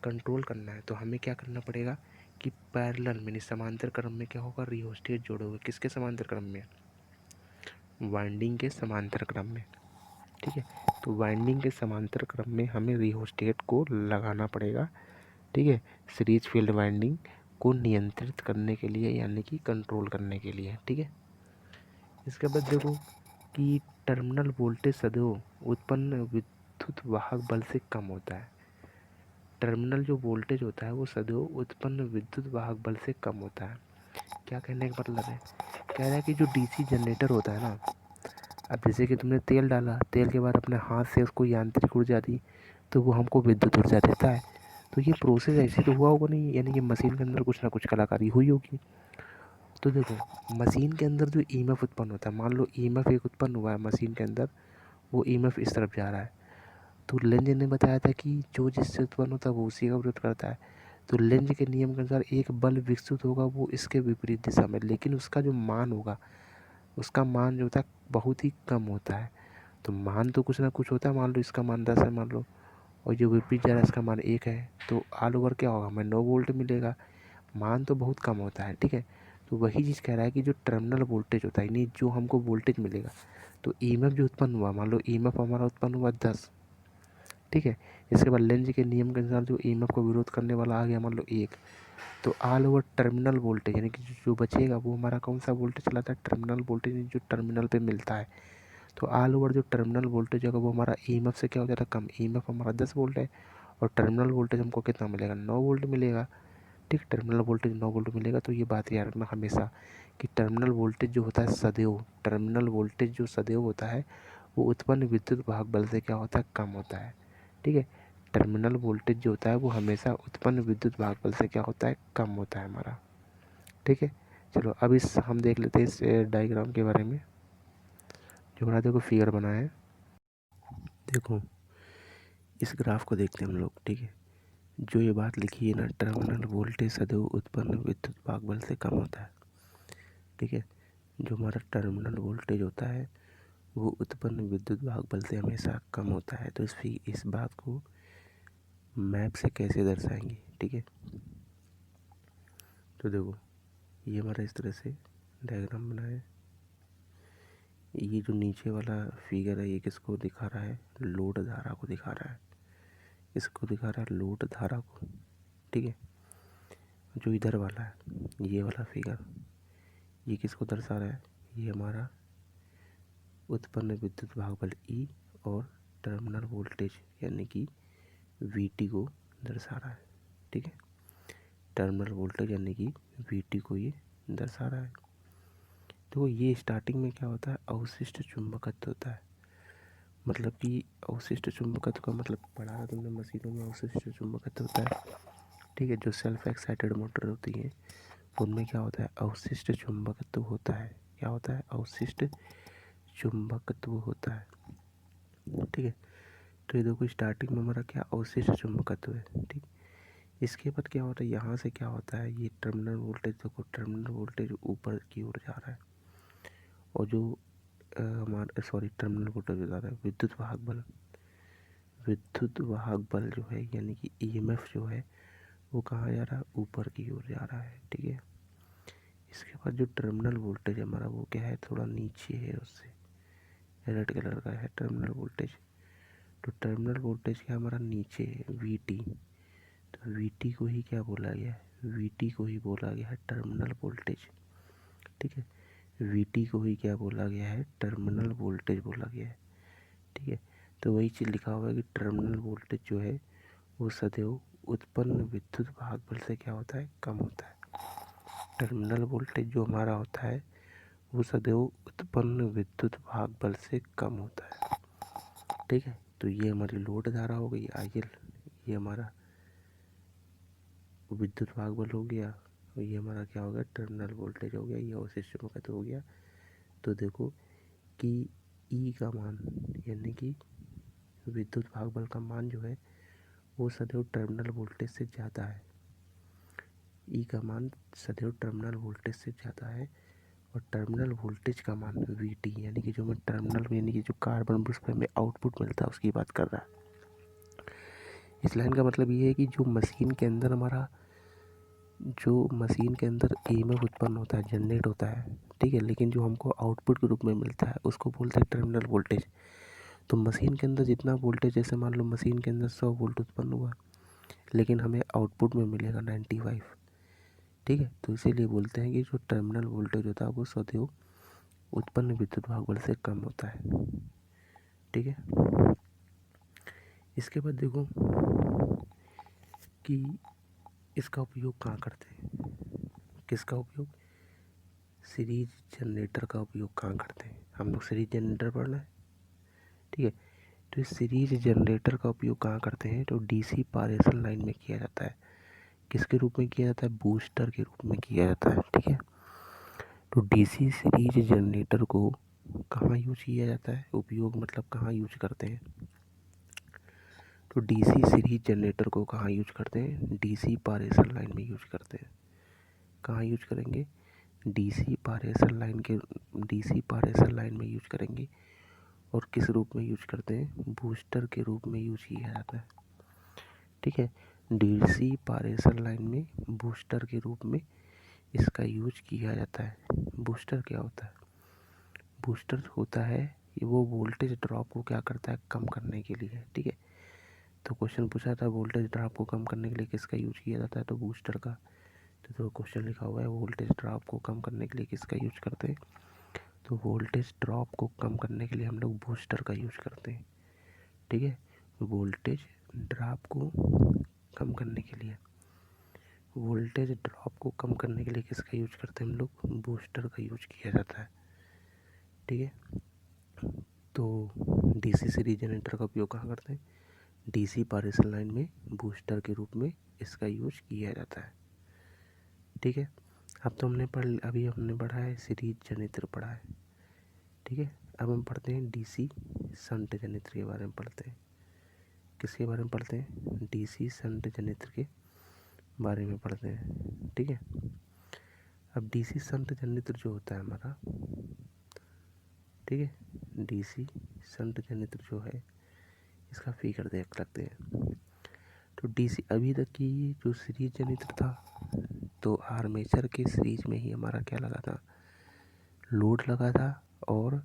कंट्रोल करना है तो हमें क्या करना पड़ेगा कि पैरेलल में समांतर क्रम में क्या होगा, रियोस्टेट जोड़ोगे। किसके समांतर क्रम में, वाइंडिंग के समांतर क्रम में, ठीक है। तो वाइंडिंग के समांतर क्रम में हमें रियोस्टेट को लगाना पड़ेगा, ठीक है, सीरीज फील्ड वाइंडिंग को नियंत्रित करने के लिए यानी कि कंट्रोल करने के लिए, ठीक है। इसके बाद देखो कि टर्मिनल वोल्टेज सदैव उत्पन्न विद्युत वाहक बल से कम होता है। टर्मिनल जो वोल्टेज होता है वो सदैव उत्पन्न विद्युत वाहक बल से कम होता है। क्या कहने का मतलब है, कह रहा है कि जो डीसी जनरेटर होता है ना, अब जैसे कि तुमने तेल डाला, तेल के बाद अपने हाथ से उसको यांत्रिक ऊर्जा दी तो वो हमको विद्युत ऊर्जा देता है। तो ये प्रोसेस ऐसे तो हुआ होगा नहीं, यानी कि मशीन के अंदर कुछ ना कुछ कलाकारी हुई होगी। तो देखो मशीन के अंदर जो ईएमएफ उत्पन्न होता है, मान लो ईएमएफ एक उत्पन्न हुआ है मशीन के अंदर, वो ईएमएफ इस तरफ जा रहा है। तो लेंज ने बताया था कि जो जिससे उत्पन्न होता है वो उसी का विरोध करता है। तो लेंज के नियम के अनुसार एक बल विकसित होगा वो इसके विपरीत दिशा में, लेकिन उसका जो मान होगा उसका मान जो होता है बहुत ही कम होता है। तो मान तो कुछ ना कुछ होता है, मान लो इसका मान 10 है मान लो, और जो विपरीत जा रहा है इसका मान 1 है, तो ऑल ओवर क्या होगा, हमें 9 वोल्ट मिलेगा। मान तो बहुत कम होता है, ठीक है। तो वही चीज़ कह रहा है कि जो टर्मिनल वोल्टेज होता है, यानी जो हमको वोल्टेज मिलेगा, तो ईएमएफ जो उत्पन्न हुआ, मान लो ईएमएफ हमारा उत्पन्न हुआ 10, ठीक है। इसके बाद लेंज के नियम के अनुसार जो ईएमएफ को विरोध करने वाला आ गया मान लो 1, तो ऑल ओवर टर्मिनल वोल्टेज यानी कि जो बचेगा वो हमारा कौन सा वोल्टेज चलाता है, टर्मिनल वोल्टेज जो टर्मिनल पे मिलता है। तो ऑल ओवर जो टर्मिनल वोल्टेज होगा वो हमारा ईएमएफ से क्या हो जाता है, कम। ईएमएफ हमारा 10 वोल्ट है और टर्मिनल वोल्टेज हमको कितना मिलेगा, 9 वोल्ट मिलेगा, ठीक। टर्मिनल वोल्टेज 9 वोल्ट मिलेगा। तो ये बात याद रखना हमेशा कि टर्मिनल वोल्टेज जो होता है सदैव, टर्मिनल वोल्टेज जो सदैव होता है वो उत्पन्न विद्युत वाहक बल से क्या होता है, कम होता है, ठीक है। टर्मिनल वोल्टेज जो होता है वो हमेशा उत्पन्न विद्युत वाहक बल से क्या होता है, कम होता है हमारा, ठीक है। चलो अब इस हम देख लेते हैं इस डायग्राम के बारे में, जो हमारा देखो फिगर बना है। देखो इस ग्राफ को देखते हैं हम लोग, ठीक है। जो ये बात लिखी है ना, टर्मिनल वोल्टेज सदैव उत्पन्न विद्युत वाहक बल से कम होता है, ठीक है। जो हमारा टर्मिनल वोल्टेज होता है वो उत्पन्न विद्युत वाहक बल से हमेशा कम होता है। तो इस बात को मैप से कैसे दर्शाएंगे, ठीक है। तो देखो ये हमारा इस तरह से डायग्राम बना है। ये जो नीचे वाला फिगर है ये किसको दिखा रहा है, लोड धारा को दिखा रहा है, इसको दिखा रहा है लोड धारा को, ठीक है। जो इधर वाला है ये वाला फिगर, ये किसको दर्शा रहा है, ये हमारा उत्पन्न विद्युत वाहक बल ई और टर्मिनल वोल्टेज यानी कि वीटी को दर्शा रहा है, ठीक है। टर्मिनल वोल्टेज यानी कि वीटी को ये दर्शा रहा है। तो ये स्टार्टिंग में क्या होता है, अवशिष्ट चुंबकत्व होता है। मतलब कि अवशिष्ट चुंबकत्व का मतलब पढ़ा है तुमने मशीनों में, अवशिष्ट चुंबकत्व होता है, ठीक है। जो सेल्फ एक्साइटेड मोटर होती है उनमें क्या होता है, अवशिष्ट चुंबकत्व होता है। क्या होता है, अवशिष्ट चुंबकत्व होता है, ठीक है। तो ये देखो स्टार्टिंग में हमारा क्या अवशिष्ट चुंबकत्व है, ठीक। इसके बाद क्या होता है, यहाँ से क्या होता है, ये टर्मिनल वोल्टेज देखो, टर्मिनल वोल्टेज ऊपर की ओर जा रहा है, और जो हमारा टर्मिनल वोल्टेज बता रहा है विद्युत वाहक बल जो है यानी कि ईएमएफ जो है वो कहाँ जा रहा है, ऊपर की ओर जा रहा है, ठीक है। इसके बाद जो टर्मिनल वोल्टेज हमारा वो क्या है, थोड़ा नीचे है, उससे रेड कलर का है टर्मिनल वोल्टेज। तो टर्मिनल वोल्टेज क्या हमारा नीचे है, वीटी। तो वीटी को ही क्या बोला गया है, वीटी को ही बोला गया है टर्मिनल वोल्टेज, ठीक है। वीटी को ही क्या बोला गया है, टर्मिनल वोल्टेज बोला गया है, ठीक है। तो वही चीज़ लिखा हुआ है कि टर्मिनल वोल्टेज जो है वो सदैव उत्पन्न विद्युत वाहक बल से क्या होता है, कम होता है। टर्मिनल वोल्टेज जो हमारा होता है वो सदैव उत्पन्न विद्युत वाहक बल से कम होता है, ठीक है। तो ये हमारी लोड धारा हो गई आईएल, ये हमारा विद्युत वाहक बल हो गया, और ये हमारा क्या हो गया, टर्मिनल वोल्टेज हो गया, ये अवशिष्ट चुंबकत्व हो गया। तो देखो कि ई का मान यानी कि विद्युत वाहक बल का मान जो है वो सदैव टर्मिनल वोल्टेज से ज़्यादा है। ई का मान सदैव टर्मिनल वोल्टेज से ज़्यादा है, और टर्मिनल वोल्टेज का मान वी टी यानी कि जो हमें टर्मिनल यानी कि जो कार्बन ब्रिज पर हमें आउटपुट मिलता है उसकी बात कर रहा है। इस लाइन का मतलब ये है कि जो मशीन के अंदर हमारा ईएमएफ उत्पन्न होता है, जनरेट होता है, ठीक है, लेकिन जो हमको आउटपुट के रूप में मिलता है उसको बोलते हैं टर्मिनल वोल्टेज। तो मशीन के अंदर जितना वोल्टेज, जैसे मान लो मशीन के अंदर 100 वोल्ट उत्पन्न हुआ लेकिन हमें आउटपुट में मिलेगा 95, ठीक है। तो इसीलिए बोलते हैं कि जो टर्मिनल वोल्टेज होता है वो सदैव उत्पन्न विद्युत वाहक बल से कम होता है, ठीक है। इसके बाद देखो कि इसका उपयोग कहाँ करते हैं, किसका उपयोग, सीरीज जनरेटर का उपयोग कहाँ करते हैं, हम लोग सीरीज जनरेटर पढ़ रहे हैं, ठीक है। तो इस सीरीज जनरेटर का उपयोग कहाँ करते हैं, तो डीसी पारेषण लाइन में किया जाता है। किसके रूप में किया जाता है, बूस्टर के रूप में किया जाता है, ठीक है। तो डीसी सीरीज जनरेटर को कहाँ यूज किया जाता है, उपयोग मतलब कहाँ यूज करते हैं, तो डीसी सीरीज जनरेटर को कहाँ यूज करते हैं, डीसी पारेषण लाइन में यूज करते हैं। कहाँ यूज करेंगे, डीसी पारेशर लाइन में यूज करेंगे। और किस रूप में यूज करते हैं? बूस्टर के रूप में यूज किया जाता है। ठीक है, डीसी पारेशर लाइन में बूस्टर के रूप में इसका यूज किया जाता है। बूस्टर क्या होता है? बूस्टर होता है कि वो वोल्टेज ड्रॉप को क्या करता है? कम करने के लिए। ठीक है, तो क्वेश्चन पूछा था वोल्टेज ड्रॉप को कम करने के लिए किसका यूज किया जाता है? तो बूस्टर का। तो क्वेश्चन लिखा हुआ है वोल्टेज ड्रॉप को कम करने के लिए किसका यूज करते हैं? तो वोल्टेज ड्रॉप को कम करने के लिए हम लोग बूस्टर का यूज करते हैं। ठीक है, वोल्टेज ड्रॉप को कम करने के लिए किसका यूज करते हैं हम लोग? बूस्टर का यूज किया जाता है। ठीक है, तो डीसी सीरीज जनरेटर का उपयोग कहाँ करते हैं? डीसी पारेशर लाइन में बूस्टर के रूप में इसका यूज किया जाता है। ठीक है, अभी हमने पढ़ा है सीरीज जनरेटर पढ़ा है। ठीक है, अब हम पढ़ते हैं डीसी शंट जनरेटर के बारे में पढ़ते हैं। किसके बारे में पढ़ते हैं? डीसी शंट जनरेटर के बारे में पढ़ते हैं। ठीक है, अब डीसी शंट जनरेटर जो होता है हमारा, ठीक है, डीसी शंट जनरेटर जो है इसका फिगर देख सकते हैं। तो डीसी अभी तक की जो सीरीज जनरेटर था, तो आर्मेचर के सीरीज में ही हमारा क्या लगा था? लोड लगा था। और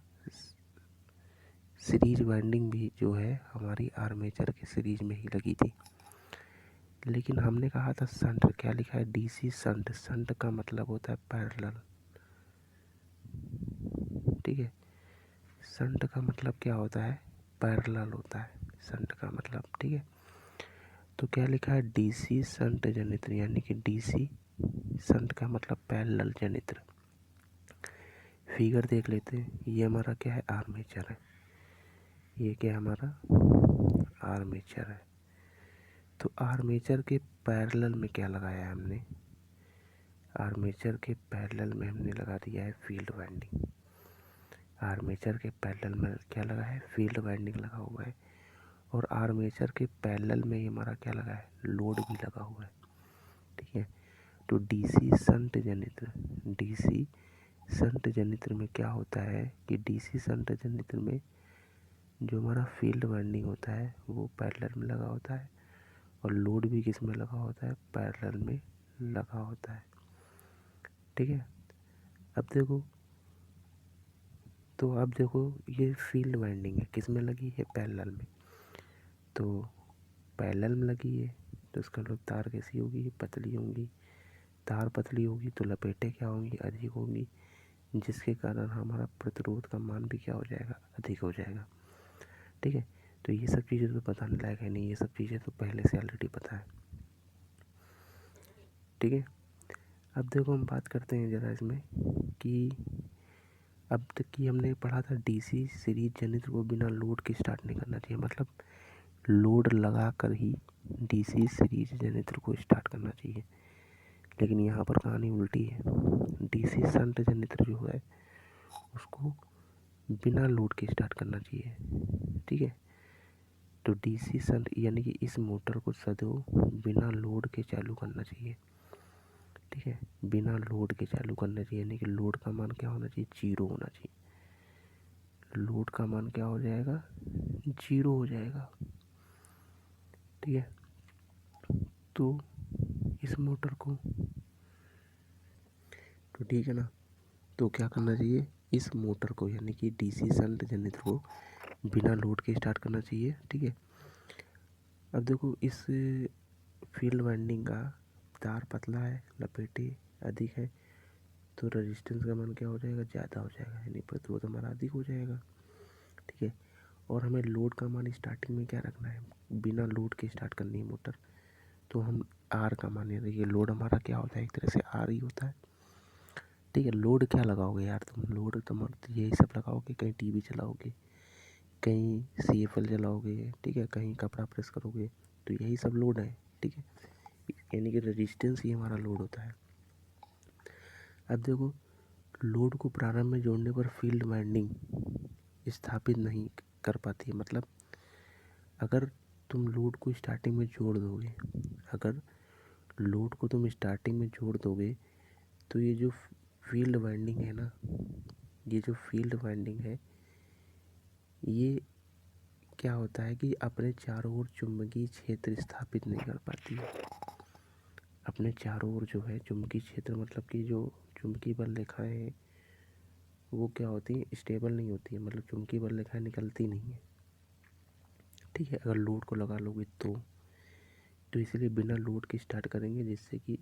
सीरीज वाइंडिंग भी जो है हमारी आर्मेचर के सीरीज में ही लगी थी। लेकिन हमने कहा था शंट, क्या लिखा है? DC shunt. शंट का मतलब होता है पैरेलल। ठीक है, शंट का मतलब क्या होता है? पैरेलल होता है शंट का मतलब। ठीक है, तो क्या लिखा है? डीसी शंट जनरेटर, यानी कि डीसी शंट का मतलब पैरेलल जनरेटर। फिगर देख लेते हैं। ये हमारा क्या है? आर्मेचर है। ये क्या है? हमारा आर्मेचर है। तो आर्मेचर के पैरेलल में क्या लगाया है हमने? आर्मेचर के पैरेलल में हमने लगा दिया है फील्ड वाइंडिंग। आर्मेचर के पैरेलल में क्या लगा है? फील्ड वाइंडिंग लगा हुआ है। और आर्मेचर के पैरेलल में ही हमारा क्या लगा है? लोड भी लगा हुआ है। ठीक है, तो डीसी शंट जनरेटर में क्या होता है कि डीसी शंट जनरेटर में जो हमारा फील्ड वाइंडिंग होता है वो पैरेलल में लगा होता है। और लोड भी किस में लगा होता है? पैरेलल में लगा होता है। ठीक है, अब देखो ये फील्ड वाइंडिंग है, किस में लगी है? पैरेलल में। तो पैरेलल में लगी है तो इसका मतलब तार कैसी होगी? पतली होंगी। तार पतली होगी तो लपेटें क्या होंगी? अधिक होंगी, जिसके कारण हमारा प्रतिरोध का मान भी क्या हो जाएगा? अधिक हो जाएगा। ठीक है, तो ये सब चीज़ें तो बताने लायक है नहीं, ये सब चीज़ें तो पहले से ऑलरेडी पता है। ठीक है, अब देखो हम बात करते हैं ज़रा इसमें कि अब तक की हमने पढ़ा था डीसी सीरीज जनरेटर को बिना लोड के स्टार्ट नहीं करना चाहिए, मतलब लोड लगा कर ही डीसी सीरीज जनरेटर को स्टार्ट करना चाहिए। लेकिन यहाँ पर कहानी उल्टी है। डीसी शंट जनरेटर जो है उसको बिना लोड के स्टार्ट करना चाहिए। ठीक है, तो डीसी शंट यानी कि इस मोटर को सदैव बिना लोड के चालू करना चाहिए। ठीक है, बिना लोड के चालू करना चाहिए, यानी कि लोड का मान क्या होना चाहिए? 0 होना चाहिए। लोड का मान क्या हो जाएगा? 0 हो जाएगा। ठीक है, तो इस मोटर को तो ठीक है ना, तो क्या करना चाहिए? इस मोटर को यानी कि डीसी शंट जनरेटर को बिना लोड के स्टार्ट करना चाहिए। ठीक है, अब देखो इस फील्ड वाइंडिंग का तार पतला है, लपेटे अधिक है, तो रेजिस्टेंस का मान क्या हो जाएगा? ज़्यादा हो जाएगा, यानी प्रतिरोध हमारा अधिक हो जाएगा। ठीक है, और हमें लोड का मान स्टार्टिंग में क्या रखना है? बिना लोड के स्टार्ट करनी है मोटर, तो हम आर का मान, यानी ये लोड हमारा क्या होता है? एक तरह से आर ही होता है। ठीक है, लोड क्या लगाओगे यार तुम? लोड तुम यही सब लगाओगे, कहीं टीवी चलाओगे, कहीं CFL चलाओगे, ठीक है, कहीं कपड़ा प्रेस करोगे, तो यही सब लोड है। ठीक है, यानी कि रेजिस्टेंस ही हमारा लोड होता है। अब देखो लोड को प्रारंभ में जोड़ने पर फील्ड वाइंडिंग स्थापित नहीं कर पाती है, मतलब अगर तुम लोड को स्टार्टिंग में जोड़ दोगे, अगर लोड को तुम स्टार्टिंग में जोड़ दोगे तो ये जो फील्ड वाइंडिंग है ना, ये जो फील्ड वाइंडिंग है ये क्या होता है कि अपने चारों ओर चुंबकीय क्षेत्र स्थापित नहीं कर पाती है। अपने चारों ओर जो है चुंबकीय क्षेत्र मतलब कि जो चुंबकीय बल रेखाएं हैं वो क्या होती हैं, स्टेबल नहीं होती है, मतलब चुंबकीय बल रेखाएं निकलती नहीं है। ठीक है, अगर लोड को लगा लोगे तो इसलिए बिना लोड के स्टार्ट करेंगे, जिससे कि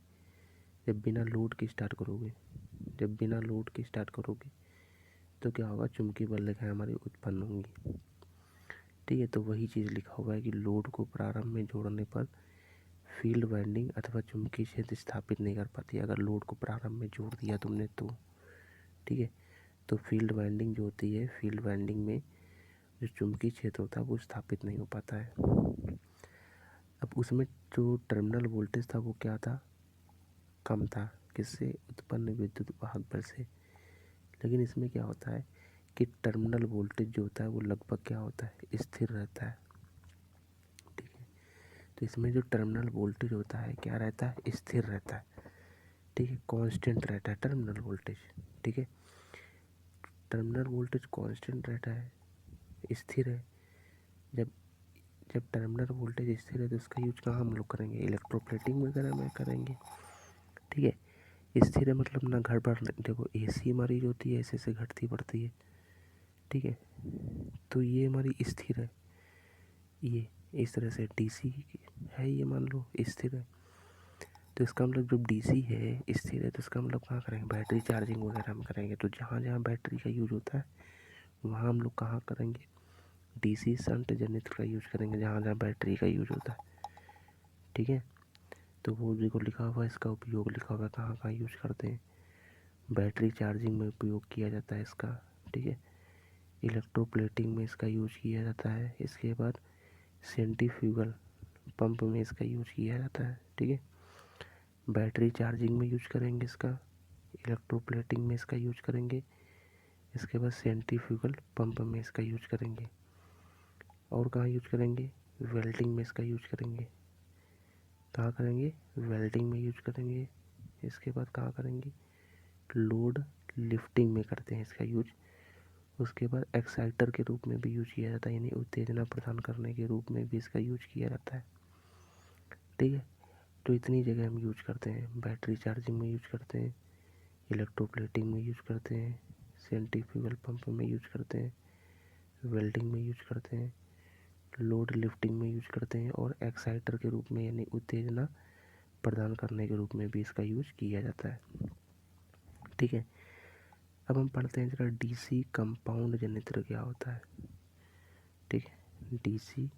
जब बिना लोड के स्टार्ट करोगे तो क्या होगा, चुंबकीय बल रेखाएं हमारी उत्पन्न होंगी। ठीक है, तो वही चीज़ लिखा हुआ है कि लोड को प्रारंभ में जोड़ने पर फील्ड वाइंडिंग अथवा चुंबकीय क्षेत्र स्थापित नहीं कर पाती। अगर लोड को प्रारंभ में जोड़ दिया तुमने तो ठीक है, तो फील्ड वाइंडिंग जो होती है, फील्ड वाइंडिंग में जो चुंबकीय क्षेत्र होता है वो स्थापित नहीं हो पाता है। अब उसमें जो टर्मिनल वोल्टेज था वो क्या था, कम था, किससे, उत्पन्न विद्युत वाहक बल से। लेकिन इसमें क्या होता है कि टर्मिनल वोल्टेज जो होता है वो लगभग क्या होता है, स्थिर रहता है। ठीक है, तो इसमें जो टर्मिनल वोल्टेज होता है क्या रहता है, स्थिर रहता है। ठीक है, कांस्टेंट रहता है टर्मिनल वोल्टेज। ठीक है, टर्मिनल वोल्टेज कांस्टेंट रहता है, स्थिर है। जब जब टर्मिनल वोल्टेज स्थिर है तो उसका यूज कहाँ हम लोग करेंगे, इलेक्ट्रोप्लेटिंग वगैरह में करेंगे। ठीक है, स्थिर है मतलब ना घट बढ़, देखो एसी हमारी जो होती है ऐसे से घटती बढ़ती है। ठीक है, तो ये हमारी स्थिर है, ये इस तरह से डीसी है, ये मान लो स्थिर है। तो इसका मतलब जब डीसी है स्थिर है तो इसका मतलब कहाँ करेंगे, बैटरी चार्जिंग वगैरह में करेंगे। तो जहाँ जहाँ बैटरी का यूज होता है वहाँ हम लोग कहाँ करेंगे, डीसी शंट जनरेटर का यूज करेंगे, जहाँ जहाँ बैटरी का यूज होता है। ठीक है, तो वो देखो लिखा हुआ है, इसका उपयोग लिखा हुआ है कहाँ कहाँ यूज करते हैं, बैटरी चार्जिंग में उपयोग किया जाता है इसका। ठीक है, इलेक्ट्रोप्लेटिंग में इसका यूज किया जाता है। इसके बाद सेंट्रीफ्यूगल पंप में इसका यूज किया जाता है। ठीक है, बैटरी चार्जिंग में यूज करेंगे इसका, इलेक्ट्रोप्लेटिंग में इसका यूज करेंगे, इसके बाद सेंट्रीफ्यूगल पंप में इसका यूज करेंगे। और कहाँ यूज करेंगे, वेल्डिंग में इसका यूज करेंगे। कहाँ करेंगे, वेल्डिंग में यूज करेंगे। इसके बाद कहाँ करेंगे, लोड लिफ्टिंग में करते हैं इसका यूज। उसके बाद एक्साइटर के रूप में भी यूज किया जाता है, यानी उत्तेजना प्रदान करने के रूप में भी इसका यूज किया जाता है। ठीक है, तो इतनी जगह हम यूज करते हैं, बैटरी चार्जिंग में यूज करते हैं, इलेक्ट्रोप्लेटिंग में यूज करते हैं, सेंट्रीफ्यूगल पंप में यूज करते हैं, वेल्डिंग में यूज करते हैं, लोड लिफ्टिंग में यूज करते हैं, और एक्साइटर के रूप में यानी उत्तेजना प्रदान करने के रूप में भी इसका यूज किया जाता है। ठीक है, अब हम पढ़ते हैं जरा डीसी कंपाउंड जनरेटर क्या होता है। ठीक है, डीसी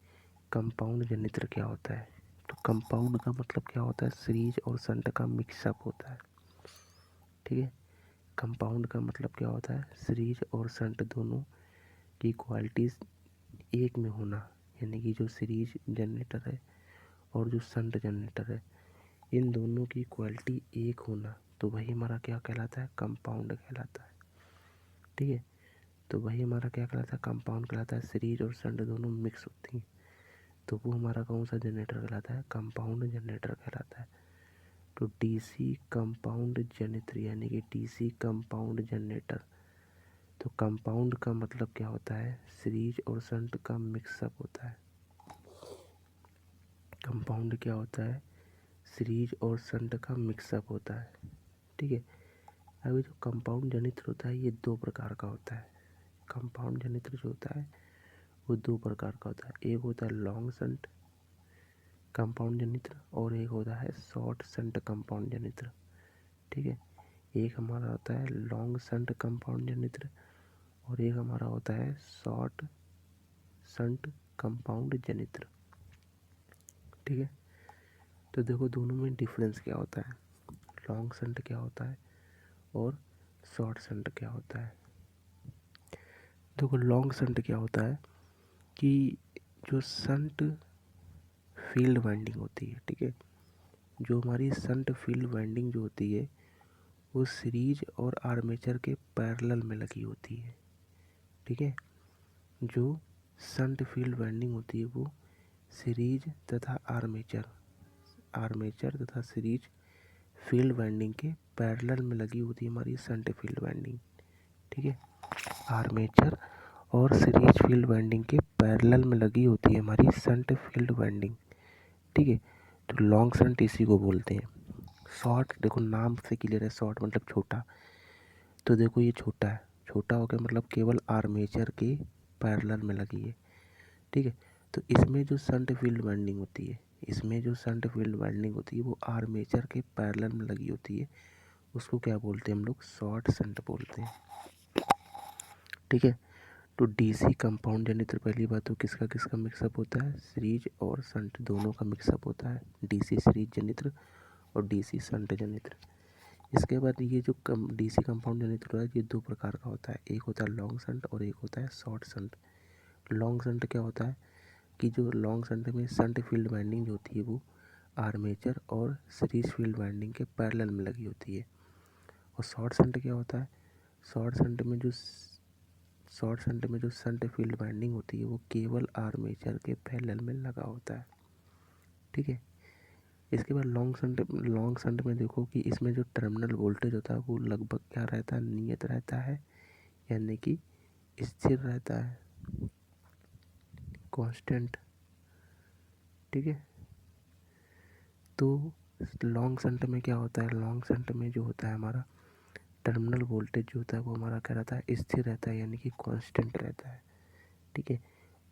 कंपाउंड जनरेटर क्या होता है। तो कंपाउंड का मतलब क्या होता है, सीरीज और शंट का मिक्सअप होता है। ठीक है, कंपाउंड का मतलब क्या होता है, सीरीज और शंट दोनों की क्वालिटीज़ एक में होना, यानी कि जो सीरीज जनरेटर है और जो शंट जनरेटर है इन दोनों की क्वालिटी एक होना, तो वही हमारा क्या कहलाता है, कंपाउंड कहलाता है। ठीक है, तो वही हमारा क्या कहलाता है, कंपाउंड कहलाता है। सीरीज और शंट दोनों मिक्स होती हैं तो वो हमारा कौन सा जनरेटर कहलाता है, कंपाउंड जनरेटर कहलाता है। तो डीसी कंपाउंड जनरेटर यानी कि डीसी कंपाउंड जनरेटर, तो कंपाउंड का मतलब क्या होता है, सीरीज और शंट का मिक्सअप होता है। कंपाउंड क्या होता है, सीरीज और शंट का मिक्सअप होता है। ठीक है, अभी जो कंपाउंड जनरेटर होता है ये दो प्रकार का होता है। कंपाउंड जनरेटर जो होता है वो दो प्रकार का होता है, एक होता है लॉन्ग शंट कंपाउंड जनरेटर और एक होता है शॉर्ट शंट कंपाउंड जनरेटर। ठीक है, एक हमारा होता है लॉन्ग शंट कंपाउंड जनरेटर और एक हमारा होता है शॉर्ट शंट कंपाउंड जनरेटर। ठीक है, तो देखो दोनों में डिफरेंस क्या होता है, लॉन्ग शंट क्या होता है और शॉर्ट शंट क्या होता है। देखो लॉन्ग शंट क्या होता है कि जो शंट फील्ड वाइंडिंग होती है, ठीक है, जो हमारी शंट फील्ड वाइंडिंग जो होती है वो सीरीज और आर्मेचर के पैरेलल में लगी होती है। ठीक है, जो शंट फील्ड वाइंडिंग होती है वो सीरीज तथा आर्मेचर तथा सीरीज फील्ड वाइंडिंग के पैरेलल में लगी होती है हमारी शंट फील्ड वाइंडिंग, ठीक है। आर्मेचर और सीरीज फील्ड वाइंडिंग के पैरेलल में लगी होती है हमारी शंट फील्ड वाइंडिंग, ठीक है। तो लॉन्ग शंट इसी को बोलते हैं। शॉर्ट देखो नाम से क्लियर है, शॉर्ट मतलब छोटा, तो देखो ये छोटा है, छोटा हो गया मतलब केवल आर्मेचर के पैरेलल में लगी है, ठीक है। तो इसमें जो शंट फील्ड वाइंडिंग होती है, इसमें जो शंट फील्ड वाइंडिंग होती है वो आर्मेचर के पैरेलल में लगी होती है, उसको क्या बोलते हैं हम लोग, शॉर्ट शंट बोलते हैं, ठीक है। तो डीसी कंपाउंड जनित्र, पहली बात तो किसका किसका मिक्सअप होता है, सीरीज और शंट दोनों का मिक्सअप होता है, डीसी सीरीज जनित्र और डीसी शंट जनित्र। इसके बाद ये जो डीसी कंपाउंड जनित्र है ये दो प्रकार का होता है, एक होता है लॉन्ग शंट और एक होता है शॉर्ट शंट। लॉन्ग शंट क्या होता है कि जो लॉन्ग शंट में शंट फील्ड वाइंडिंग जो होती है वो आर्मेचर और सीरीज फील्ड वाइंडिंग के पैरेलल में लगी होती है। और शॉर्ट शंट क्या होता है, शॉर्ट शंट में जो शंट फील्ड वाइंडिंग होती है वो केवल आर्मेचर के पैरेलल में लगा होता है, ठीक है। इसके बाद लॉन्ग शंट में देखो कि इसमें जो टर्मिनल वोल्टेज होता है वो लगभग क्या रहता है, नियत रहता है, यानी कि स्थिर रहता है, कांस्टेंट, ठीक है। तो लॉन्ग शंट में क्या होता है, लॉन्ग शंट में जो होता है हमारा टर्मिनल वोल्टेज जो होता है वो हमारा क्या रहता है, स्थिर रहता है, यानी कि कांस्टेंट रहता है, ठीक है।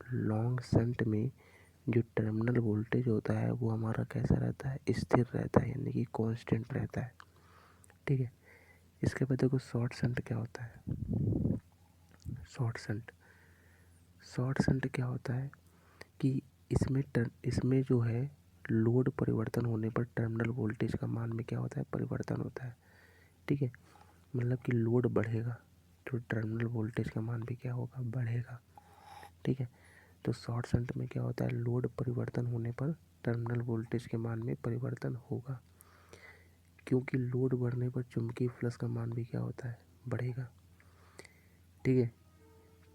लॉन्ग शंट में जो टर्मिनल वोल्टेज होता है वो हमारा कैसा रहता है, स्थिर रहता है, यानी कि कांस्टेंट रहता है, ठीक है। इसके बाद देखो शॉर्ट शंट क्या होता है, शॉर्ट शंट क्या होता है कि इसमें जो है लोड परिवर्तन होने पर टर्मिनल वोल्टेज का मान में क्या होता है, परिवर्तन होता है, ठीक है। मतलब कि लोड बढ़ेगा तो टर्मिनल वोल्टेज का मान भी क्या होगा, बढ़ेगा, ठीक है। तो शॉर्ट शंट में क्या होता है, लोड परिवर्तन होने पर टर्मिनल वोल्टेज के मान में परिवर्तन होगा, क्योंकि लोड बढ़ने पर चुंबकीय फ्लक्स का मान भी क्या होता है, बढ़ेगा, ठीक है।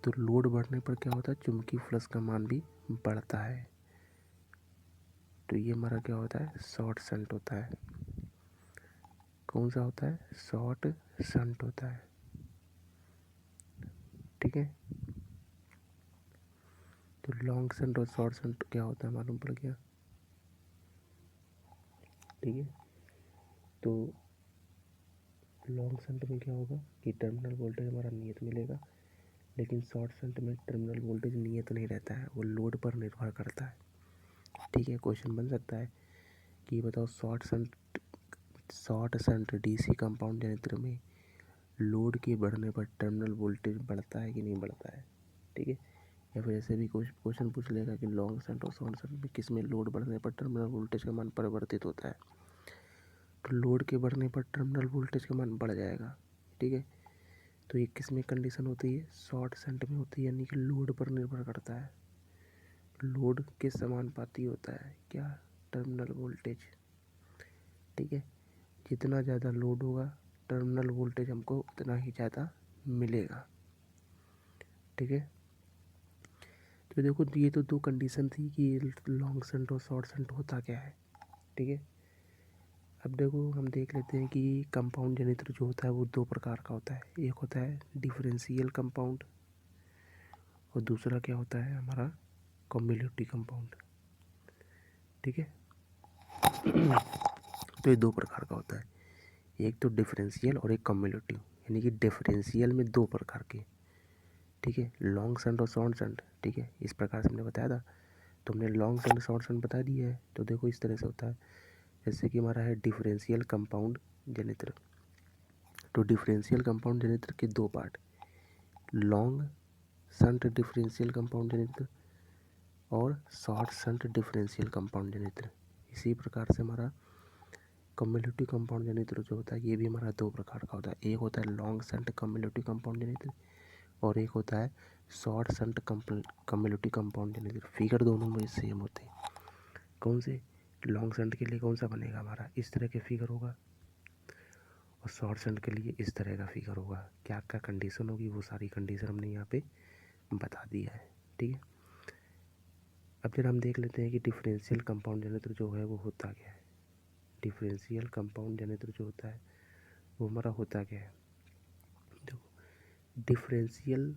तो लोड बढ़ने पर क्या होता है, चुंबकीय फ्लक्स का मान भी बढ़ता है। तो ये हमारा क्या होता है, शॉर्ट शंट होता है। कौन सा होता है, शॉर्ट शंट होता है, ठीक है। तो लॉन्ग शंट और शॉर्ट शंट क्या होता है मालूम पड़ गया, ठीक है। तो लॉन्ग शंट में क्या होगा कि टर्मिनल वोल्टेज हमारा नियत मिलेगा, लेकिन शॉर्ट शंट में टर्मिनल वोल्टेज नियत नहीं रहता है, वो लोड पर निर्भर करता है, ठीक है। क्वेश्चन बन सकता है कि बताओ शॉर्ट शंट डीसी कंपाउंड जनित्र में लोड के बढ़ने पर टर्मिनल वोल्टेज बढ़ता है कि नहीं बढ़ता है, ठीक है। या फिर ऐसे भी क्वेश्चन पूछ लेगा कि लॉन्ग शंट और शॉर्ट शंट में किस में लोड बढ़ने पर टर्मिनल वोल्टेज का मान परिवर्तित होता है, तो लोड के बढ़ने पर टर्मिनल वोल्टेज का मान बढ़ जाएगा, ठीक है। तो ये किस में कंडीशन होती है, शॉर्ट शंट में होती है, यानी कि लोड पर निर्भर करता है, लोड के समानुपाती होता है क्या, टर्मिनल वोल्टेज, ठीक है। जितना ज़्यादा लोड होगा टर्मिनल वोल्टेज हमको उतना ही ज़्यादा मिलेगा, ठीक है। तो देखो ये तो दो कंडीशन थी कि लॉन्ग शंट और शॉर्ट शंट होता क्या है, ठीक है। अब देखो हम देख लेते हैं कि कंपाउंड जनित्र जो होता है वो दो प्रकार का होता है, एक होता है डिफरेंशियल कंपाउंड और दूसरा क्या होता है हमारा कम्युलेटिव कंपाउंड, ठीक है। तो ये दो प्रकार का होता है, एक तो डिफरेंशियल और एक कम्युलेटिव, यानी कि डिफरेंशियल में दो प्रकार के, ठीक है, लॉन्ग शंट और शॉर्ट शंट, ठीक है। इस प्रकार से हमने बताया था, तो हमने लॉन्ग शंट शॉर्ट शंट बता दिया है। तो देखो इस तरह से होता है, जैसे कि हमारा है डिफरेंशियल कंपाउंड जनित्र। तो डिफरेंशियल कंपाउंड जनित्र के दो part, long shunt differential compound जनित्र और शॉर्ट शंट डिफरेंशियल कंपाउंड जनित्र। इसी प्रकार से हमारा कम्युलेटिव कंपाउंड जनित्र जो होता है ये भी हमारा दो प्रकार का होता है, एक होता है लॉन्ग शंट कम्युलेटिव कंपाउंड जनित्र और एक होता है शॉर्ट शंट कम्युलेटिव कंपाउंड जनित्र। फिगर दोनों में सेम होते हैं। कौन से, लॉन्ग शंट के लिए कौन सा बनेगा हमारा, इस तरह के फिगर होगा, और शॉर्ट शंट के लिए इस तरह का फिगर होगा। क्या क्या कंडीशन होगी वो सारी कंडीशन हमने यहाँ पे बता दिया है, ठीक है। अब फिर हम देख लेते हैं कि डिफरेंशियल कंपाउंड जनित्र जो है वो होता क्या है। डिफरेंशियल कंपाउंड जनित्र जो होता है वो हमारा होता क्या है। देखो डिफरेंशियल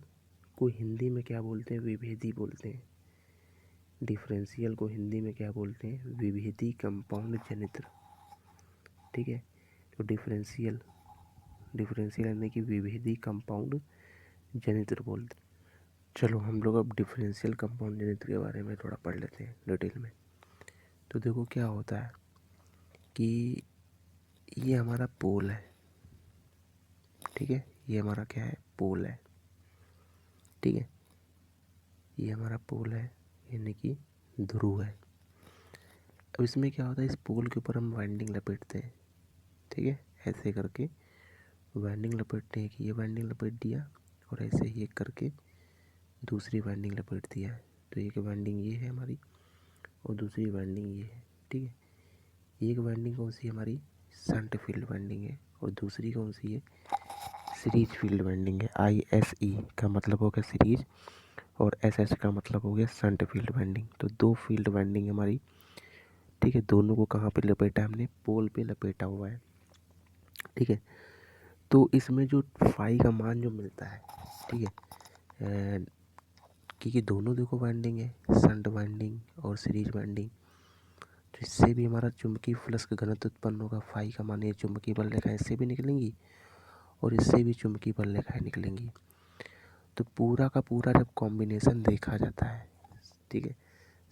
को हिंदी में क्या बोलते हैं, विभेदी बोलते हैं। डिफरेंशियल को हिंदी में क्या बोलते हैं, विभेदी कंपाउंड जनित्र। ठीक है, तो डिफरेंशियल यानी कि विभेदी कंपाउंड जनित्र बोलते हैं। चलो हम लोग अब डिफरेंशियल कंपाउंड जनित्र के बारे में थोड़ा पढ़ लेते हैं डिटेल में। तो देखो क्या होता है कि ये हमारा पोल है, ठीक है, ये हमारा क्या है, पोल है, ठीक है, ये हमारा पोल है यानी कि ध्रुव है। अब इसमें क्या होता है, इस पोल के ऊपर हम वाइंडिंग लपेटते हैं, ठीक है, ऐसे करके वाइंडिंग लपेटते हैं कि ये वाइंडिंग लपेट दिया और ऐसे ही एक करके दूसरी वाइंडिंग लपेट दिया है। तो एक वाइंडिंग ये है हमारी और दूसरी वाइंडिंग ये है, ठीक है। एक वाइंडिंग कौन सी हमारी शंट फील्ड वाइंडिंग है और दूसरी कौन सी है, सीरीज फील्ड वाइंडिंग है। ISE का मतलब हो गया सीरीज और SS का मतलब हो गया शंट फील्ड वाइंडिंग। तो दो फील्ड वाइंडिंग हमारी, ठीक है, दोनों को कहाँ पे लपेटा हमने, पोल पे लपेटा हुआ है, ठीक है। तो इसमें जो फाई का मान जो मिलता है, ठीक है, क्योंकि दोनों देखो वाइंडिंग है, शंट वाइंडिंग और सीरीज वाइंडिंग, तो इससे भी हमारा चुंबकीय फ्लक्स का घनत्व उत्पन्न होगा। फाई का मान, ये चुंबकीय बल रेखाएं इससे भी निकलेंगी और इससे भी चुंबकीय बल रेखाएं निकलेंगी। तो पूरा का पूरा जब कॉम्बिनेशन देखा जाता है, ठीक है,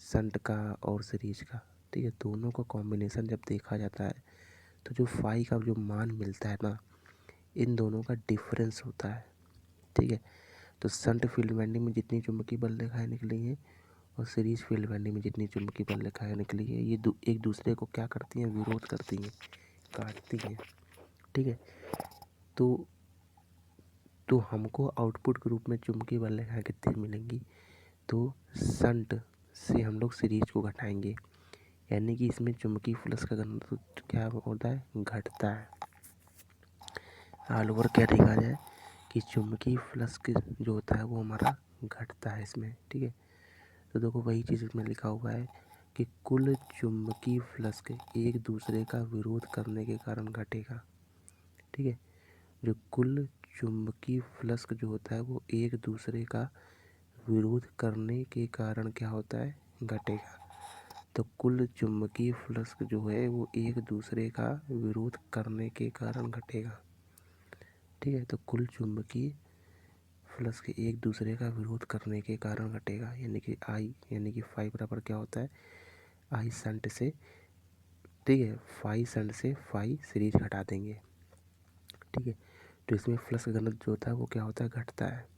शंट का और सीरीज का, ठीक है, दोनों का कॉम्बिनेशन जब देखा जाता है तो जो फाई का जो मान मिलता है ना, इन दोनों का डिफरेंस होता है, ठीक है। तो शंट फील्ड वाइंडिंग में जितनी चुंबकीय बल रेखाएं निकली हैं और सीरीज फील्ड वाइंडिंग में जितनी चुंबकीय बल रेखाएं निकली है, ये एक दूसरे को क्या करती हैं, विरोध करती हैं, काटती हैं, ठीक है। तो हमको आउटपुट के रूप में चुंबकीय बल रेखाएं कितनी मिलेंगी, तो शंट से हम लोग सीरीज को घटाएंगे, यानी कि इसमें चुंबकीय फ्लक्स का घनत्व क्या होता है, घटता है। ऑल ओवर क्या देखा जाए कि चुंबकीय फ्लक्स जो होता है वो हमारा घटता है इसमें, ठीक है। तो देखो वही चीज़ इसमें लिखा हुआ है कि कुल चुंबकीय फ्लक्स एक दूसरे का विरोध करने के कारण घटेगा, ठीक है। जो कुल चुंबकीय फ्लक्स जो होता है वो एक दूसरे का विरोध करने के कारण क्या होता है, घटेगा। तो कुल चुंबकीय फ्लक्स जो है वो एक दूसरे का विरोध करने के कारण घटेगा, ठीक है। तो कुल चुंबकीय फ्लक्स के एक दूसरे का विरोध करने के कारण घटेगा, यानी कि आई, यानी कि फाई बराबर क्या होता है, आई शंट से, ठीक है, फाई शंट से फाई सीरीज घटा देंगे, ठीक है। तो इसमें फ्लक्स का घनत्व जो होता है वो क्या होता है, घटता है।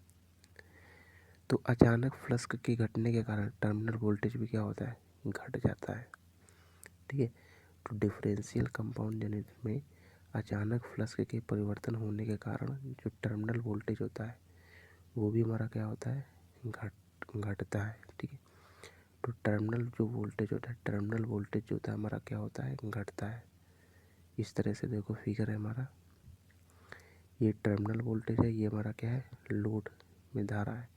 तो अचानक फ्लक्स के घटने के कारण टर्मिनल वोल्टेज भी क्या होता है, घट जाता है, ठीक है। तो डिफरेंशियल कंपाउंड जनित्र में अचानक फ्लक्स के परिवर्तन होने के कारण जो टर्मिनल वोल्टेज होता है वो भी हमारा क्या होता है, घटता है, ठीक है। तो टर्मिनल जो वोल्टेज होता है, टर्मिनल वोल्टेज जो होता है हमारा क्या होता है, घटता है। इस तरह से देखो फिगर है हमारा, ये टर्मिनल वोल्टेज है, ये हमारा क्या है, लोड में धारा है।